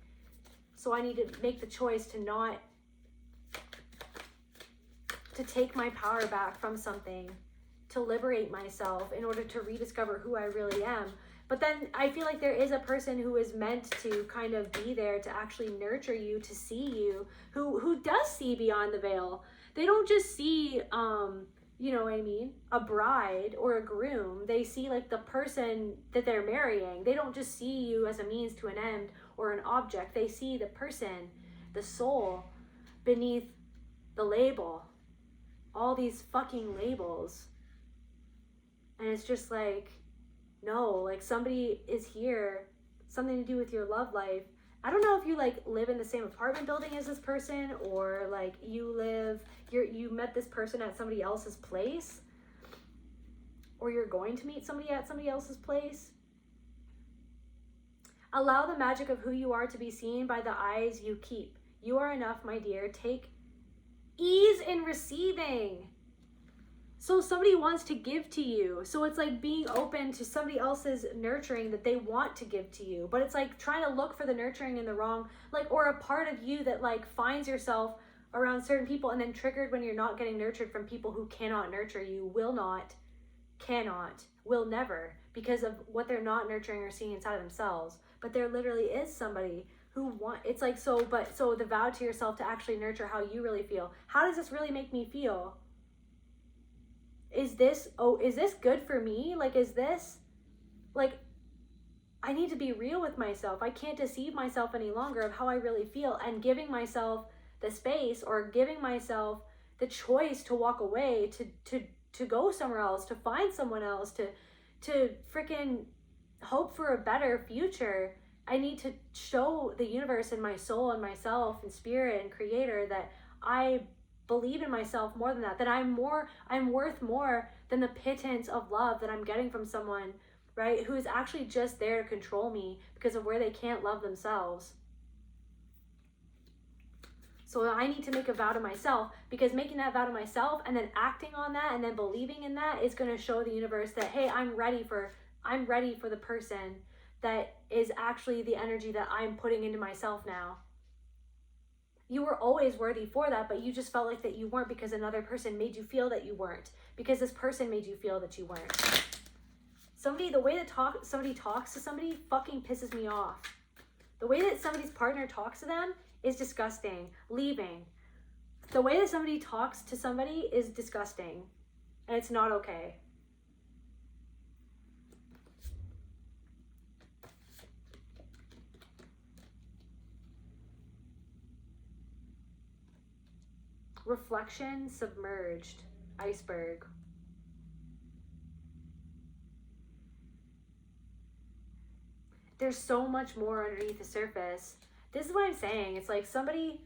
So I need to make the choice to take my power back from something, to liberate myself in order to rediscover who I really am. But then I feel like there is a person who is meant to kind of be there to actually nurture you, to see you, who does see beyond the veil. They don't just see, you know what I mean, a bride or a groom. They see like the person that they're marrying. They don't just see you as a means to an end or an object. They see the person, the soul beneath the label. All these fucking labels. And it's just like, no, like somebody is here, something to do with your love life. I don't know if you like live in the same apartment building as this person, or like you met this person at somebody else's place, or you're going to meet somebody at somebody else's place. Allow the magic of who you are to be seen by the eyes you keep. You are enough, my dear. Take ease in receiving. So somebody wants to give to you. So it's like being open to somebody else's nurturing that they want to give to you. But it's like trying to look for the nurturing in the wrong, like, or a part of you that like finds yourself around certain people and then triggered when you're not getting nurtured from people who cannot nurture you, will never, because of what they're not nurturing or seeing inside of themselves. But there literally is somebody who it's like, so the vow to yourself to actually nurture how you really feel. How does this really make me feel? Is this good for me? Like, is this, like, I need to be real with myself. I can't deceive myself any longer of how I really feel, and giving myself the space or giving myself the choice to walk away, to go somewhere else, to find someone else, to freaking hope for a better future. I need to show the universe and my soul and myself and spirit and creator that I believe in myself more than that I'm worth more than the pittance of love that I'm getting from someone, right, who is actually just there to control me because of where they can't love themselves. So I need to make a vow to myself, because making that vow to myself and then acting on that and then believing in that is going to show the universe that, hey, I'm ready for the person that is actually the energy that I'm putting into myself now. You were always worthy for that, but you just felt like that you weren't because another person made you feel that you weren't, because this person made you feel that you weren't. The way that somebody talks to somebody fucking pisses me off. The way that somebody's partner talks to them is disgusting. Leaving. The way that somebody talks to somebody is disgusting, and it's not okay. reflection, submerged, iceberg. There's so much more underneath the surface. This is what I'm saying. It's like somebody,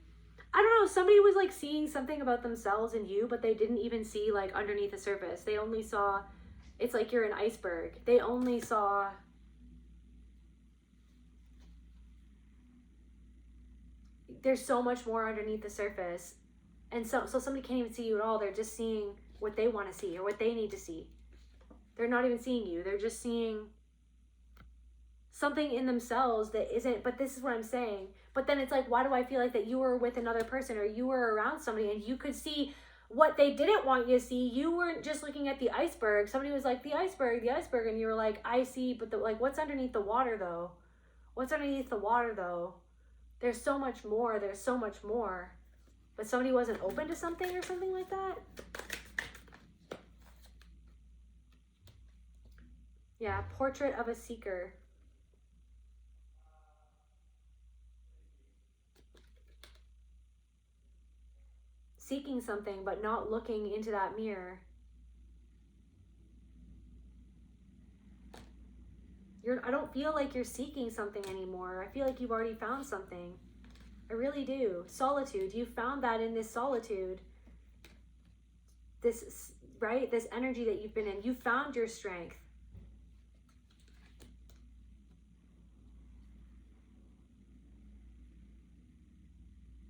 I don't know, somebody was like seeing something about themselves in you, but they didn't even see like underneath the surface. They only saw, it's like you're an iceberg. They only saw there's so much more underneath the surface. And so somebody can't even see you at all. They're just seeing what they want to see or what they need to see. They're not even seeing you. They're just seeing something in themselves that isn't, but this is what I'm saying. But then it's like, why do I feel like that you were with another person or you were around somebody and you could see what they didn't want you to see? You weren't just looking at the iceberg. Somebody was like, the iceberg, and you were like, I see, but like, what's underneath the water though? What's underneath the water though? There's so much more. There's so much more. But somebody wasn't open to something or something like that. Yeah, portrait of a seeker. Seeking something, but not looking into that mirror. I don't feel like you're seeking something anymore. I feel like you've already found something. I really do. Solitude. You found that in this solitude. This, right? This energy that you've been in. You found your strength.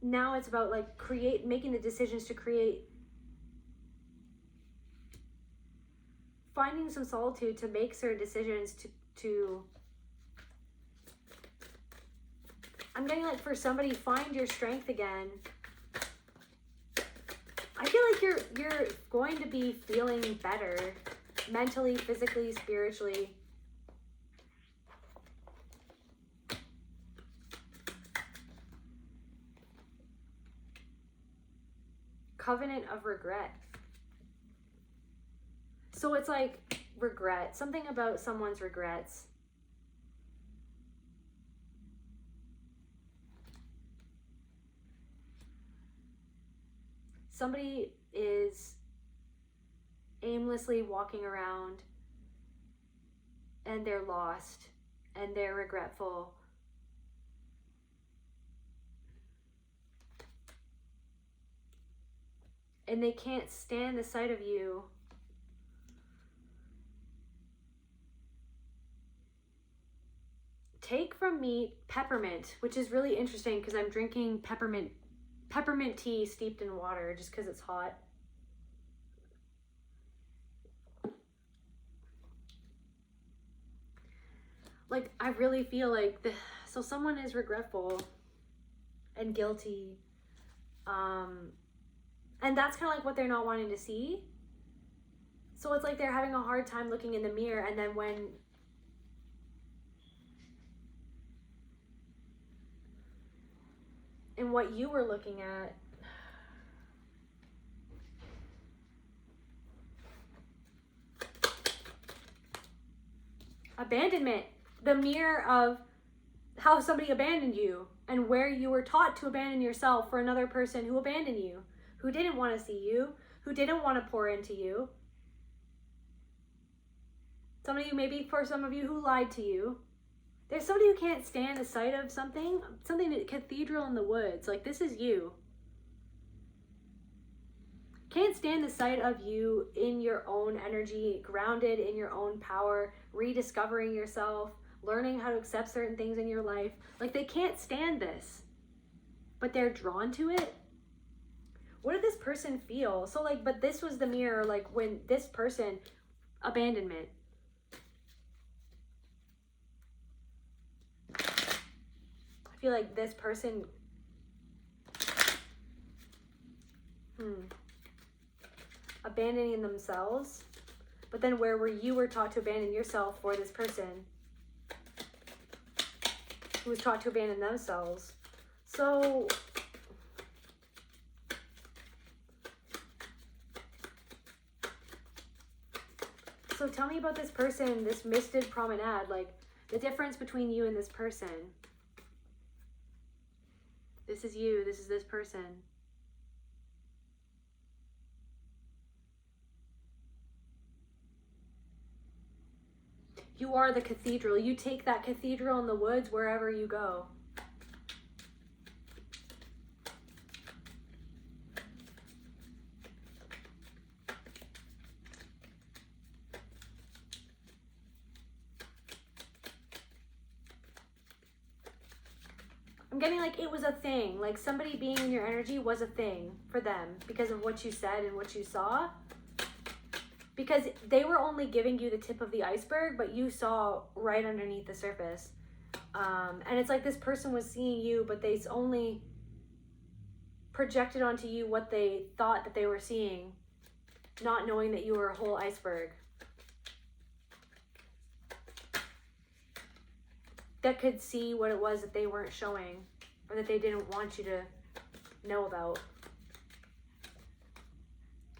Now it's about like making the decisions to create, finding some solitude to make certain decisions to I'm getting like for somebody, find your strength again. I feel like you're going to be feeling better mentally, physically, spiritually. Covenant of regret. So it's like regret, something about someone's regrets. Somebody is aimlessly walking around and they're lost and they're regretful. And they can't stand the sight of you. Take from me peppermint, which is really interesting because I'm drinking peppermint tea steeped in water just because it's hot. Like, I really feel like so someone is regretful and guilty. And that's kind of like what they're not wanting to see. So it's like they're having a hard time looking in the mirror, and then when in what you were looking at, abandonment, the mirror of how somebody abandoned you and where you were taught to abandon yourself for another person who abandoned you, who didn't want to see you, who didn't want to pour into you. Somebody, maybe for some of you, who lied to you. There's somebody who can't stand the sight of something cathedral in the woods. Like, this is you. Can't stand the sight of you in your own energy, grounded in your own power, rediscovering yourself, learning how to accept certain things in your life. Like, they can't stand this, but they're drawn to it. What did this person feel? So like, but this was the mirror, like when this person, abandonment. I feel like this person, abandoning themselves, but then where were you were taught to abandon yourself for this person who was taught to abandon themselves. So tell me about this person, this misted promenade, like the difference between you and this person. This is you, this is this person. You are the cathedral. You take that cathedral in the woods wherever you go. I'm getting like it was a thing. Like somebody being in your energy was a thing for them because of what you said and what you saw. Because they were only giving you the tip of the iceberg, but you saw right underneath the surface. And it's like this person was seeing you, but they only projected onto you what they thought that they were seeing, not knowing that you were a whole iceberg that could see what it was that they weren't showing or that they didn't want you to know about.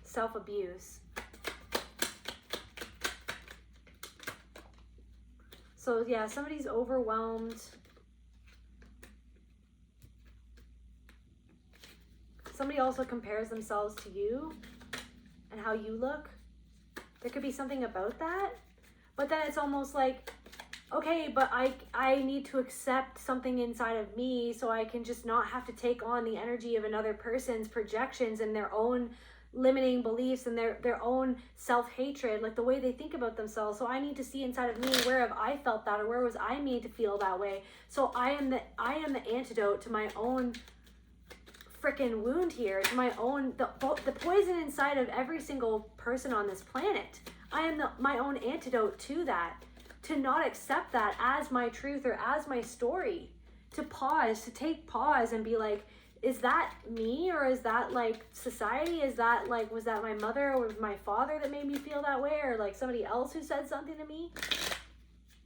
Self-abuse. So yeah, somebody's overwhelmed. Somebody also compares themselves to you and how you look. There could be something about that. But then it's almost like, okay, but I need to accept something inside of me so I can just not have to take on the energy of another person's projections and their own limiting beliefs and their own self-hatred, like the way they think about themselves. So I need to see inside of me, where have I felt that, or where was I made to feel that way? So I am the antidote to my own freaking wound here, to my own the poison inside of every single person on this planet. I am my own antidote to that, to not accept that as my truth or as my story, to pause, to take pause and be like, is that me, or is that like society? Is that like, was that my mother or my father that made me feel that way, or like somebody else who said something to me?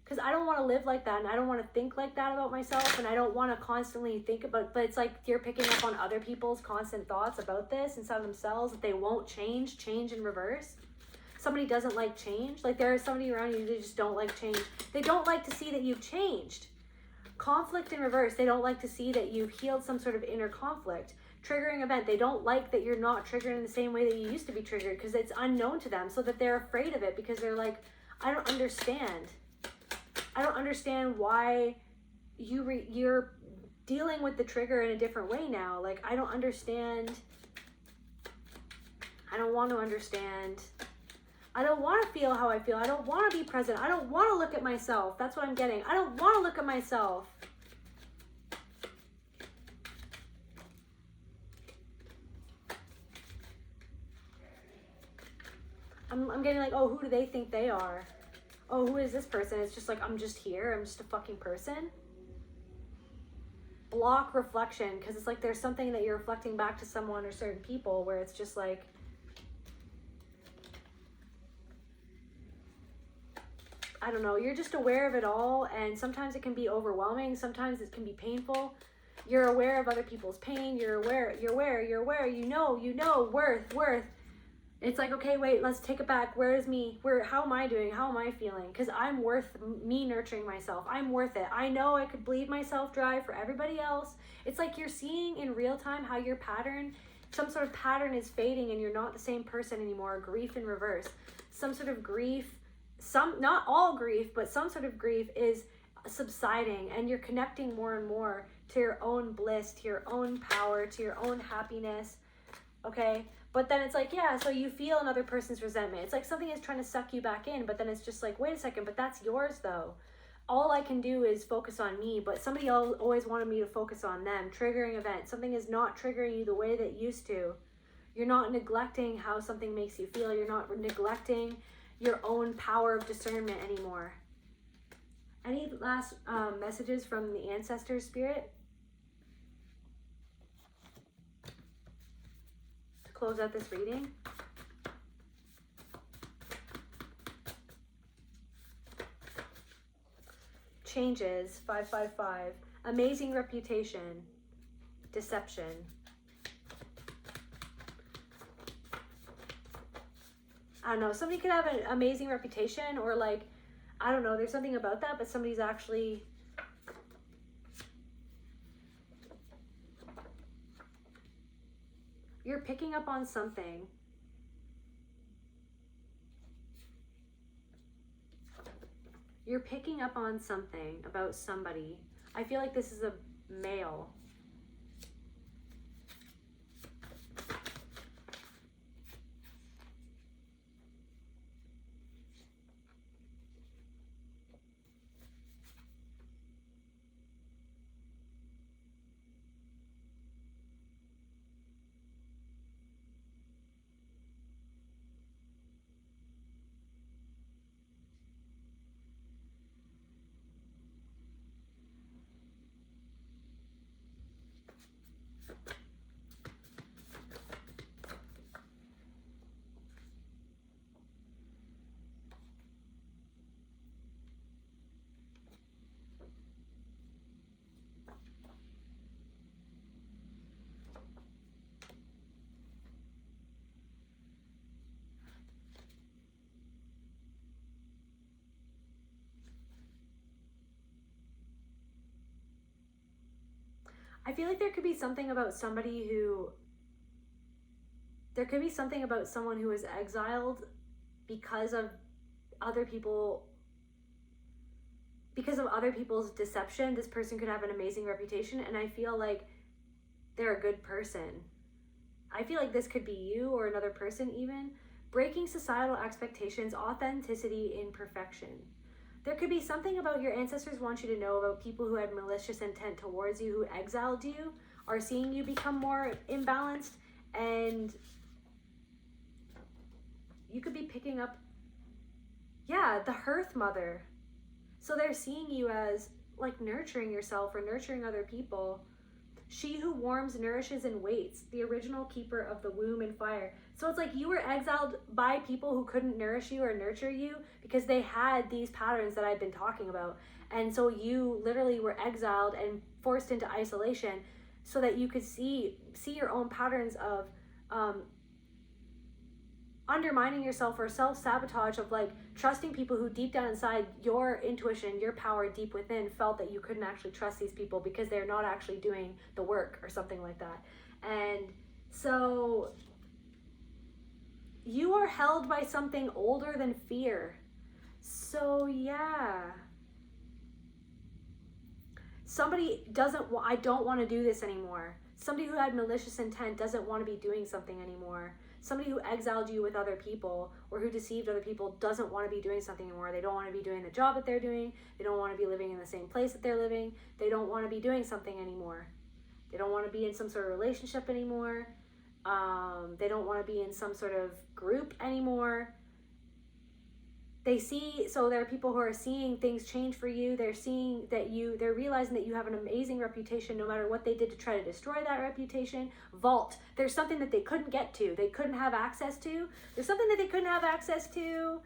Because I don't want to live like that, and I don't want to think like that about myself, and I don't want to constantly think about, but it's like you're picking up on other people's constant thoughts about this inside of themselves, that they won't change in reverse. Somebody doesn't like change. Like there is somebody around you, they just don't like change. They don't like to see that you've changed. Conflict in reverse, they don't like to see that you've healed some sort of inner conflict. Triggering event, they don't like that you're not triggered in the same way that you used to be triggered, because it's unknown to them, so that they're afraid of it, because they're like, I don't understand. I don't understand why you're dealing with the trigger in a different way now. Like, I don't understand. I don't want to understand. I don't want to feel how I feel. I don't want to be present. I don't want to look at myself. That's what I'm getting. I don't want to look at myself. I'm getting like, oh, who do they think they are? Oh, who is this person? It's just like, I'm just here. I'm just a fucking person. Block reflection, because it's like there's something that you're reflecting back to someone or certain people where it's just like, I don't know, you're just aware of it all, and sometimes it can be overwhelming, sometimes it can be painful. You're aware of other people's pain, you're aware, you know, worth. It's like, okay, wait, let's take it back. Where is me? How am I doing? How am I feeling? Because I'm worth me nurturing myself. I'm worth it. I know I could bleed myself dry for everybody else. It's like you're seeing in real time how your pattern, some sort of pattern is fading and you're not the same person anymore. Grief in reverse. Some sort of grief, not all grief, but some sort of grief is subsiding, and you're connecting more and more to your own bliss, to your own power, to your own happiness. Okay? But then it's like, yeah, so you feel another person's resentment. It's like something is trying to suck you back in, but then it's just like, wait a second, but that's yours though. All I can do is focus on me, but somebody else always wanted me to focus on them. Triggering event. Something is not triggering you the way that it used to. You're not neglecting how something makes you feel. You're not neglecting your own power of discernment anymore. Any last messages from the ancestors, spirit? Close out this reading. Changes, 555. Amazing reputation. Deception. I don't know, somebody could have an amazing reputation, or like, I don't know, there's something about that, but somebody's actually you're picking up on something. You're picking up on something about somebody. I feel like this is a male. I feel like there could be something about somebody who, there could be something about someone who is exiled because of other people, because of other people's deception. This person could have an amazing reputation, and I feel like they're a good person. I feel like this could be you or another person even. Breaking societal expectations, authenticity in perfection. There could be something about your ancestors want you to know about people who had malicious intent towards you, who exiled you, are seeing you become more imbalanced, and you could be picking up, yeah, the Hearth Mother. So they're seeing you as like nurturing yourself or nurturing other people. She who warms, nourishes, and waits, the original keeper of the womb and fire. So it's like you were exiled by people who couldn't nourish you or nurture you because they had these patterns that I've been talking about. And so you literally were exiled and forced into isolation so that you could see your own patterns of undermining yourself or self-sabotage, of like trusting people who deep down inside, your intuition, your power deep within felt that you couldn't actually trust these people because they're not actually doing the work or something like that. And so you are held by something older than fear. So yeah, somebody I don't want to do this anymore. Somebody who had malicious intent doesn't want to be doing something anymore. Somebody who exiled you with other people or who deceived other people doesn't want to be doing something anymore. They don't want to be doing the job that they're doing. They don't want to be living in the same place that they're living. They don't want to be doing something anymore. They don't want to be in some sort of relationship anymore. They don't want to be in some sort of group anymore. So there are people who are seeing things change for you. They're seeing that they're realizing that you have an amazing reputation no matter what they did to try to destroy that reputation. Vault. There's something that they couldn't get to. They couldn't have access to. There's something that they couldn't have access to,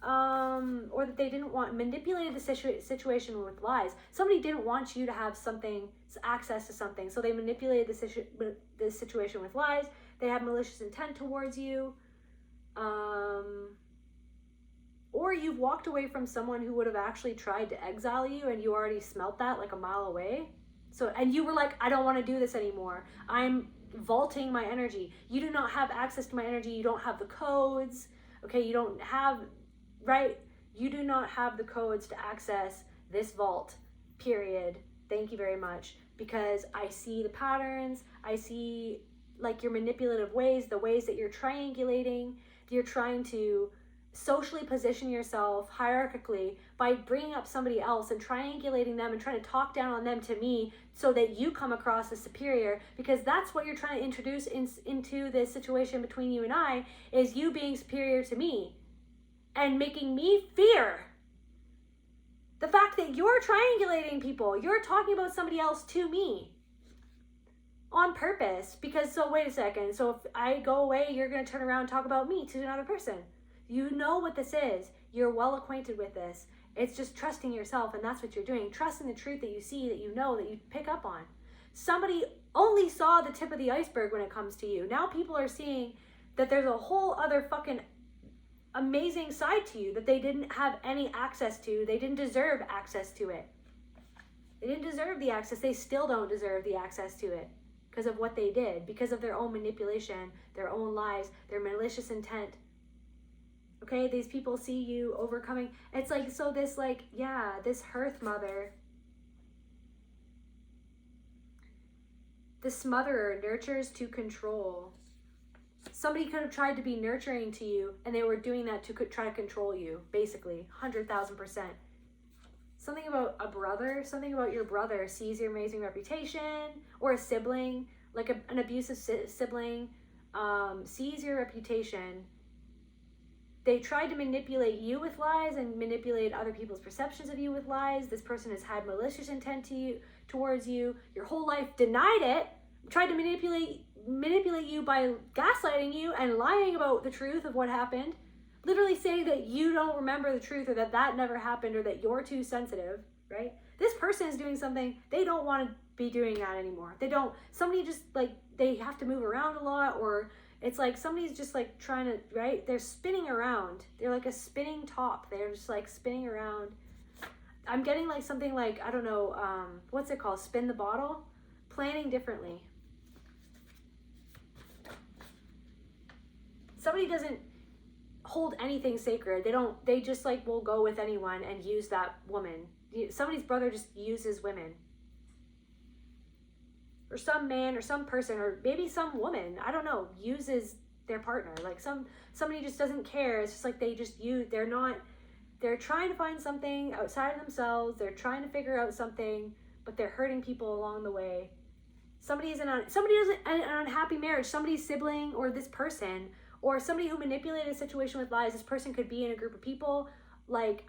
or that they didn't want. Manipulated the situation with lies. Somebody didn't want you to have access to something, so they manipulated the situation with lies. They had malicious intent towards you. Or you've walked away from someone who would have actually tried to exile you and you already smelt that like a mile away. And you were like, I don't want to do this anymore. I'm vaulting my energy. You do not have access to my energy. You don't have the codes. Okay, you don't have, right? You do not have the codes to access this vault, period. Thank you very much. Because I see the patterns. I see like your manipulative ways, the ways that you're triangulating. You're trying to socially position yourself hierarchically by bringing up somebody else and triangulating them and trying to talk down on them to me so that you come across as superior, because that's what you're trying to introduce into this situation between you and I, is you being superior to me and making me fear the fact that you're triangulating people. You're talking about somebody else to me on purpose, because so wait a second, so if I go away, you're going to turn around and talk about me to another person. You know what this is. You're well acquainted with this. It's just trusting yourself, and that's what you're doing. Trusting the truth that you see, that you know, that you pick up on. Somebody only saw the tip of the iceberg when it comes to you. Now people are seeing that there's a whole other fucking amazing side to you that they didn't have any access to. They didn't deserve access to it. They didn't deserve the access. They still don't deserve the access to it because of what they did, because of their own manipulation, their own lies, their malicious intent. Okay, these people see you overcoming. It's like, so this like, yeah, this hearth mother, the smotherer nurtures to control. Somebody could have tried to be nurturing to you, and they were doing that to try to control you, basically, 100,000%. Something about a brother, something about your brother sees your amazing reputation, or a sibling, like an abusive sibling, sees your reputation. They tried to manipulate you with lies and manipulate other people's perceptions of you with lies. This person has had malicious intent towards you your whole life, denied it, tried to manipulate you by gaslighting you and lying about the truth of what happened, literally saying that you don't remember the truth, or that never happened, or that you're too sensitive, right? This person is doing something, they don't want to be doing that anymore. Somebody just like, they have to move around a lot, or it's like somebody's just like trying to, right? They're spinning around. They're like a spinning top. They're just like spinning around. I'm getting like something like, I don't know, what's it called? Spin the bottle? Planning differently. Somebody doesn't hold anything sacred. They just like will go with anyone and use that woman. Somebody's brother just uses women. Or some man or some person or maybe some woman, I don't know, uses their partner. Like somebody just doesn't care. It's just like they're trying to find something outside of themselves. They're trying to figure out something, but they're hurting people along the way. Somebody is in an unhappy marriage, somebody's sibling or this person, or somebody who manipulated a situation with lies. This person could be in a group of people, like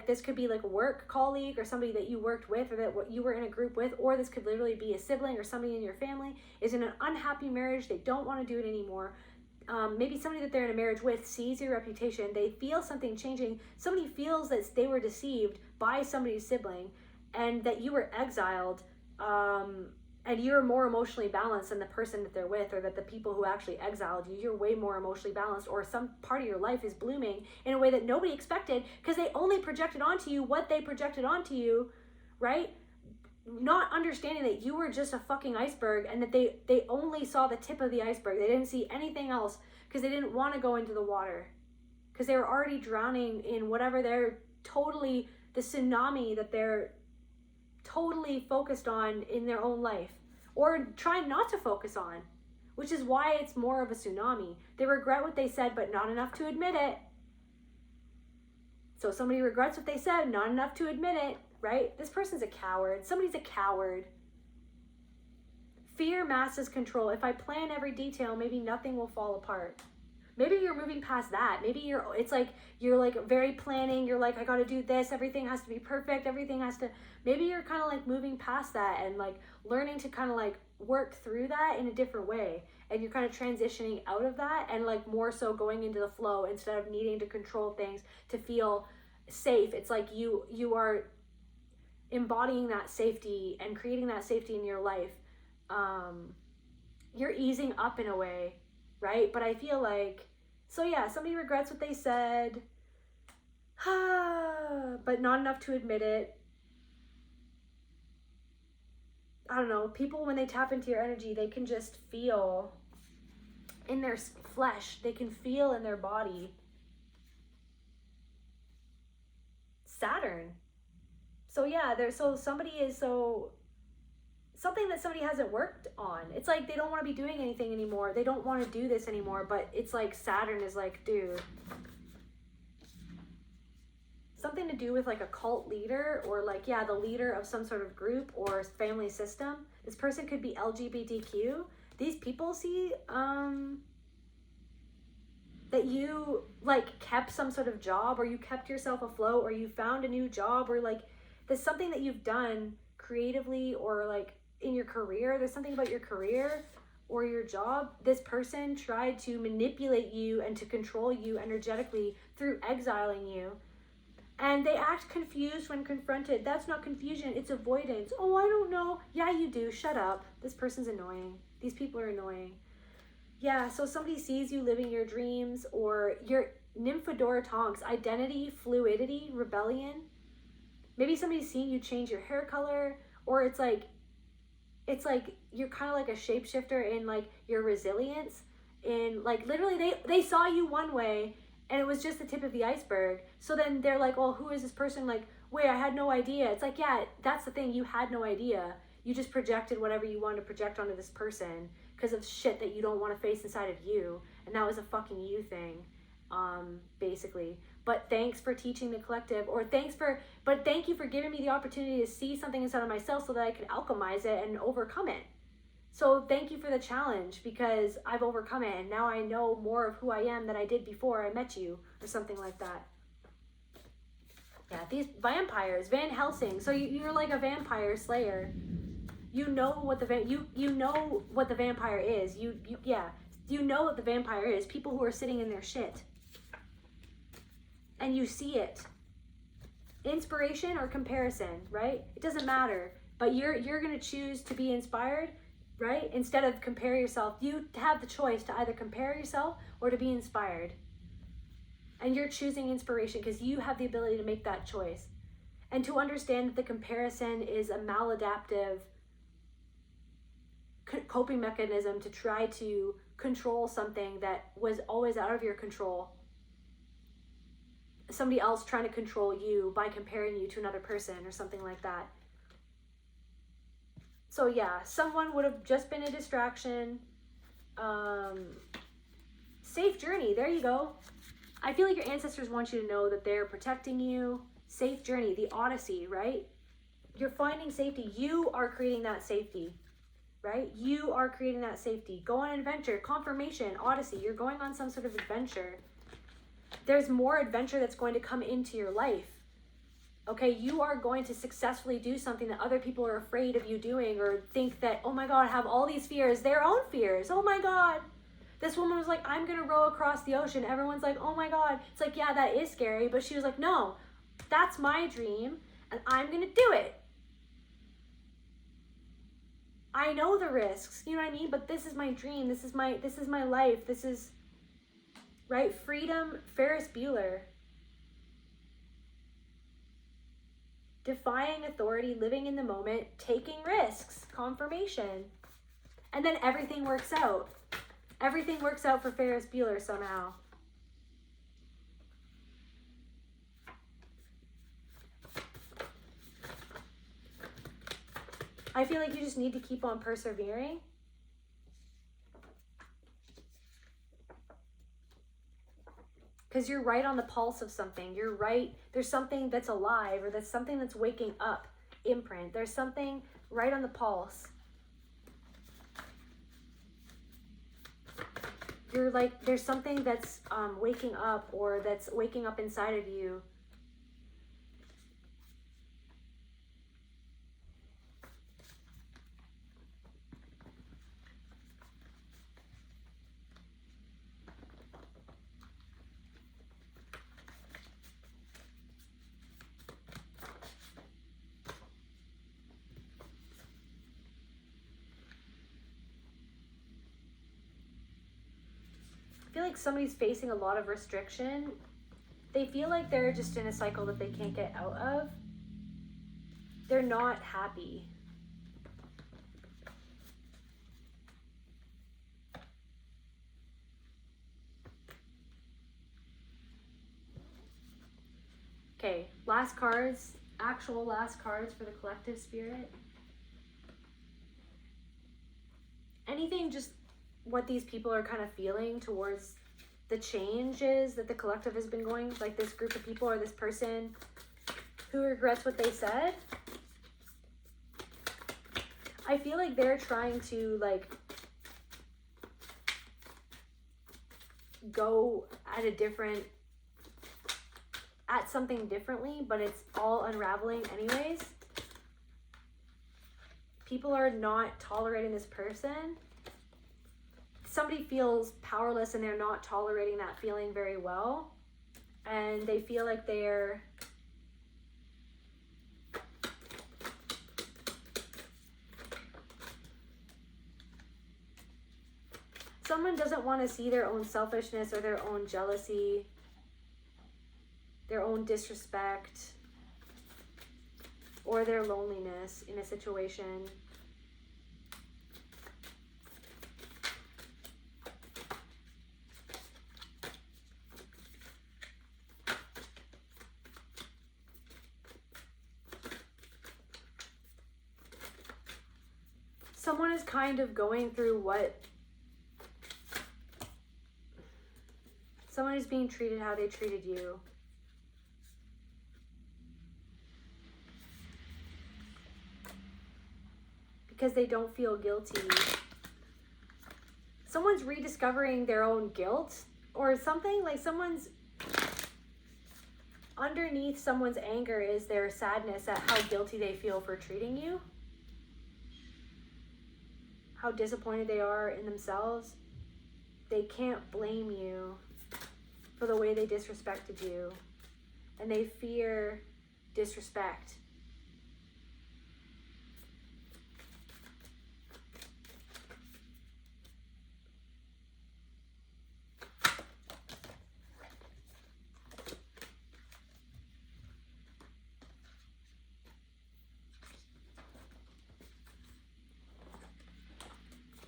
this could be like a work colleague or somebody that you worked with or that you were in a group with, or this could literally be a sibling or somebody in your family is in an unhappy marriage. They don't want to do it anymore. Maybe somebody that they're in a marriage with sees your reputation. They feel something changing. Somebody feels that they were deceived by somebody's sibling and that you were exiled, and you're more emotionally balanced than the person that they're with, or that the people who actually exiled you, you're way more emotionally balanced, or some part of your life is blooming in a way that nobody expected because they only projected onto you what they projected onto you, right? Not understanding that you were just a fucking iceberg, and that they only saw the tip of the iceberg. They didn't see anything else because they didn't want to go into the water because they were already drowning in whatever the tsunami that they're totally focused on in their own life, or trying not to focus on, which is why it's more of a tsunami. They regret what they said, but not enough to admit it. So somebody regrets what they said, not enough to admit it, right? This person's a coward. Somebody's a coward. Fear masks control. If I plan every detail, maybe nothing will fall apart. Maybe you're moving past that. Maybe you're like very planning. You're like, I got to do this. Everything has to be perfect. Maybe you're kind of like moving past that and like learning to kind of like work through that in a different way. And you're kind of transitioning out of that and like more so going into the flow instead of needing to control things to feel safe. It's like you are embodying that safety and creating that safety in your life. You're easing up in a way. Right? But I feel like, so yeah, somebody regrets what they said, but not enough to admit it. I don't know. People, when they tap into your energy, they can just feel in their flesh. They can feel in their body. Saturn. So yeah, something that somebody hasn't worked on. It's like they don't want to be doing anything anymore. They don't want to do this anymore, but it's like Saturn is like, dude. Something to do with like a cult leader, or like, yeah, the leader of some sort of group or family system. This person could be LGBTQ. These people see that you like kept some sort of job, or you kept yourself afloat, or you found a new job, or like there's something that you've done creatively, or like in your career, there's something about your career or your job. This person tried to manipulate you and to control you energetically through exiling you. And they act confused when confronted. That's not confusion, it's avoidance. Oh, I don't know. Yeah, you do. Shut up. This person's annoying. These people are annoying. Yeah, so somebody sees you living your dreams, or your Nymphadora Tonks, identity, fluidity, rebellion. Maybe somebody's seeing you change your hair color, or it's like you're kind of like a shapeshifter in like your resilience. In like literally they saw you one way And it was just the tip of the iceberg. So then they're like, oh, who is this person? Like, wait, I had no idea. It's like, yeah, that's the thing. You had no idea. You just projected whatever you wanted to project onto this person because of shit that you don't want to face inside of you. And that was a fucking you thing, basically. But thanks for teaching the collective, but thank you for giving me the opportunity to see something inside of myself so that I could alchemize it and overcome it. So thank you for the challenge, because I've overcome it and now I know more of who I am than I did before I met you, or something like that. Yeah, these vampires, Van Helsing. So you're like a vampire slayer. You know what you know what the vampire is. You know what the vampire is. People who are sitting in their shit. And you see it. Inspiration or comparison, right? It doesn't matter. But you're gonna choose to be inspired, right? Instead of compare yourself. You have the choice to either compare yourself or to be inspired. And you're choosing inspiration because you have the ability to make that choice. And to understand that the comparison is a maladaptive coping mechanism to try to control something that was always out of your control. Somebody else trying to control you by comparing you to another person or something like that. So yeah, someone would have just been a distraction. Safe journey, there you go. I feel like your ancestors want you to know that they're protecting you. Safe journey, the Odyssey, right? You're finding safety. You are creating that safety, right? You are creating that safety. Go on an adventure, confirmation, Odyssey. You're going on some sort of adventure. There's more adventure that's going to come into your life. Okay, you are going to successfully do something that other people are afraid of you doing, or think that, oh my God, have all these fears, their own fears. Oh my God. This woman was like, I'm going to row across the ocean. Everyone's like, oh my God. It's like, yeah, that is scary. But she was like, no, that's my dream and I'm going to do it. I know the risks, you know what I mean? But this is my dream. This is my life. This is, right? Freedom, Ferris Bueller. Defying authority, living in the moment, taking risks, confirmation. And then everything works out. Everything works out for Ferris Bueller somehow. I feel like you just need to keep on persevering. Because you're right on the pulse of something. You're right. There's something that's alive, or there's something that's waking up. Imprint. There's something right on the pulse. You're like, there's something that's waking up, or that's waking up inside of you. I feel like somebody's facing a lot of restriction. They feel like they're just in a cycle that they can't get out of. They're not happy. Okay, last cards, actual last cards for the collective spirit. Anything, just what these people are kind of feeling towards the changes that the collective has been going, like this group of people or this person who regrets what they said. I feel like they're trying to like go at something differently, but it's all unraveling anyways. People are not tolerating this person. Somebody feels powerless and they're not tolerating that feeling very well. And they feel like they're someone doesn't want to see their own selfishness or their own jealousy, their own disrespect, or their loneliness in a situation. someone is kind of going through what someone is being treated how they treated you. Because they don't feel guilty. Someone's rediscovering their own guilt or something. Like someone's underneath someone's anger is their sadness at how guilty they feel for treating you. How disappointed they are in themselves. They can't blame you for the way they disrespected you. And they fear disrespect.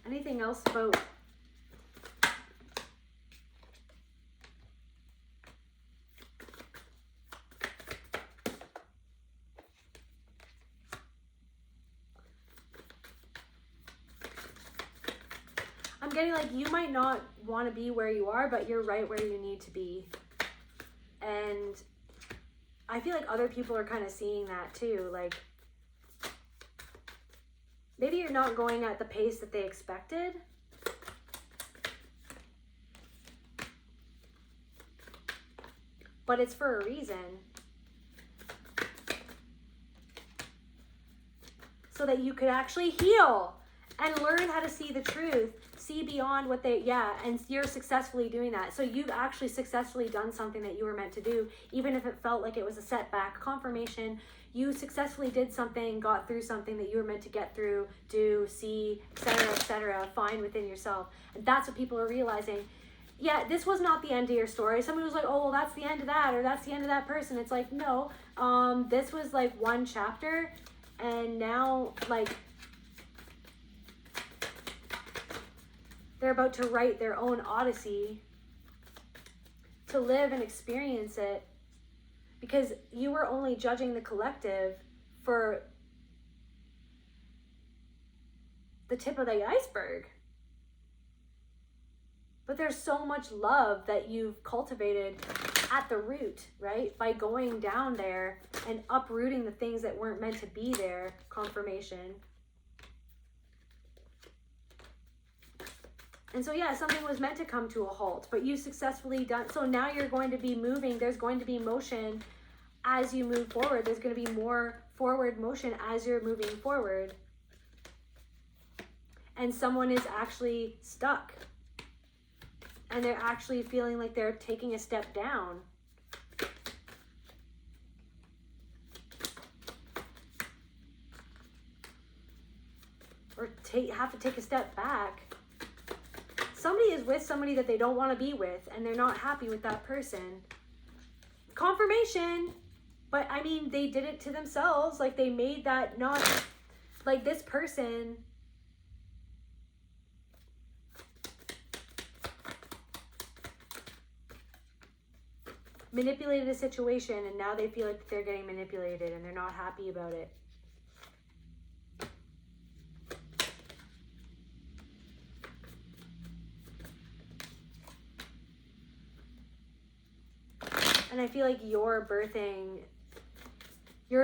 Anything else about I'm getting like you might not want to be where you are, but you're right where you need to be. And I feel like other people are kind of seeing that too. Like maybe you're not going at the pace that they expected. But it's for a reason. So that you could actually heal and learn how to see the truth. See beyond what they, and you're successfully doing that. So you've actually successfully done something that you were meant to do, even if it felt like it was a setback. Confirmation, you successfully did something, got through something that you were meant to get through, do, see, etc., find within yourself. And that's what people are realizing. Yeah, this was not the end of your story. Somebody was like, oh, well, that's the end of that, or that's the end of that person. It's like, no, this was like one chapter, and now, like, they're about to write their own odyssey to live and experience it, because you were only judging the collective for the tip of the iceberg. But there's so much love that you've cultivated at the root, right? By going down there and uprooting the things that weren't meant to be there. Confirmation. And so, yeah, something was meant to come to a halt, but you successfully done. So now you're going to be moving. There's going to be motion as you move forward. There's going to be more forward motion as you're moving forward. And someone is actually stuck. And they're actually feeling like they're taking a step down. Or have to take a step back. Somebody is with somebody that they don't want to be with, and they're not happy with that person. Confirmation. But I mean, they did it to themselves. Like, they made that not, like, this person manipulated a situation, and now they feel like they're getting manipulated and they're not happy about it. And I feel like you're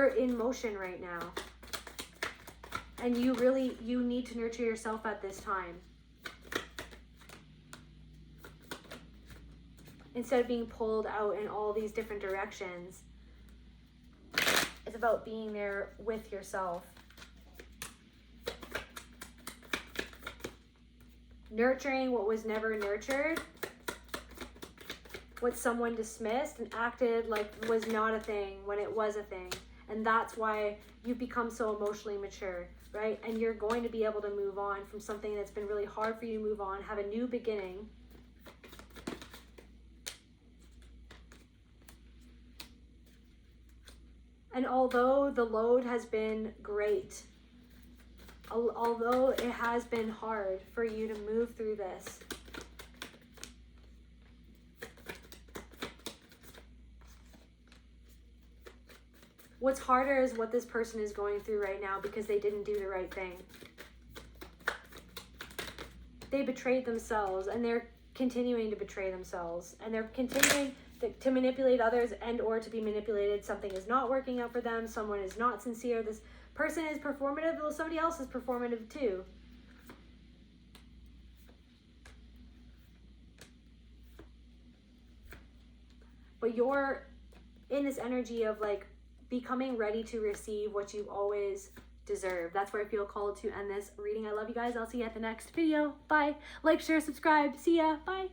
in motion right now. And you need to nurture yourself at this time. Instead of being pulled out in all these different directions, it's about being there with yourself. Nurturing what was never nurtured, what someone dismissed and acted like was not a thing when it was a thing. And that's why you've become so emotionally mature, right? And you're going to be able to move on from something that's been really hard for you to move on, have a new beginning. And although the load has been great, although it has been hard for you to move through this, what's harder is what this person is going through right now because they didn't do the right thing. they betrayed themselves, and they're continuing to betray themselves, and they're continuing to manipulate others and or to be manipulated. Something is not working out for them. Someone is not sincere. This person is performative. Well, somebody else is performative too. But you're in this energy of like becoming ready to receive what you always deserve. That's where I feel called to end this reading. I love you guys. I'll see you at the next video. Bye. Like, share, subscribe. See ya. Bye.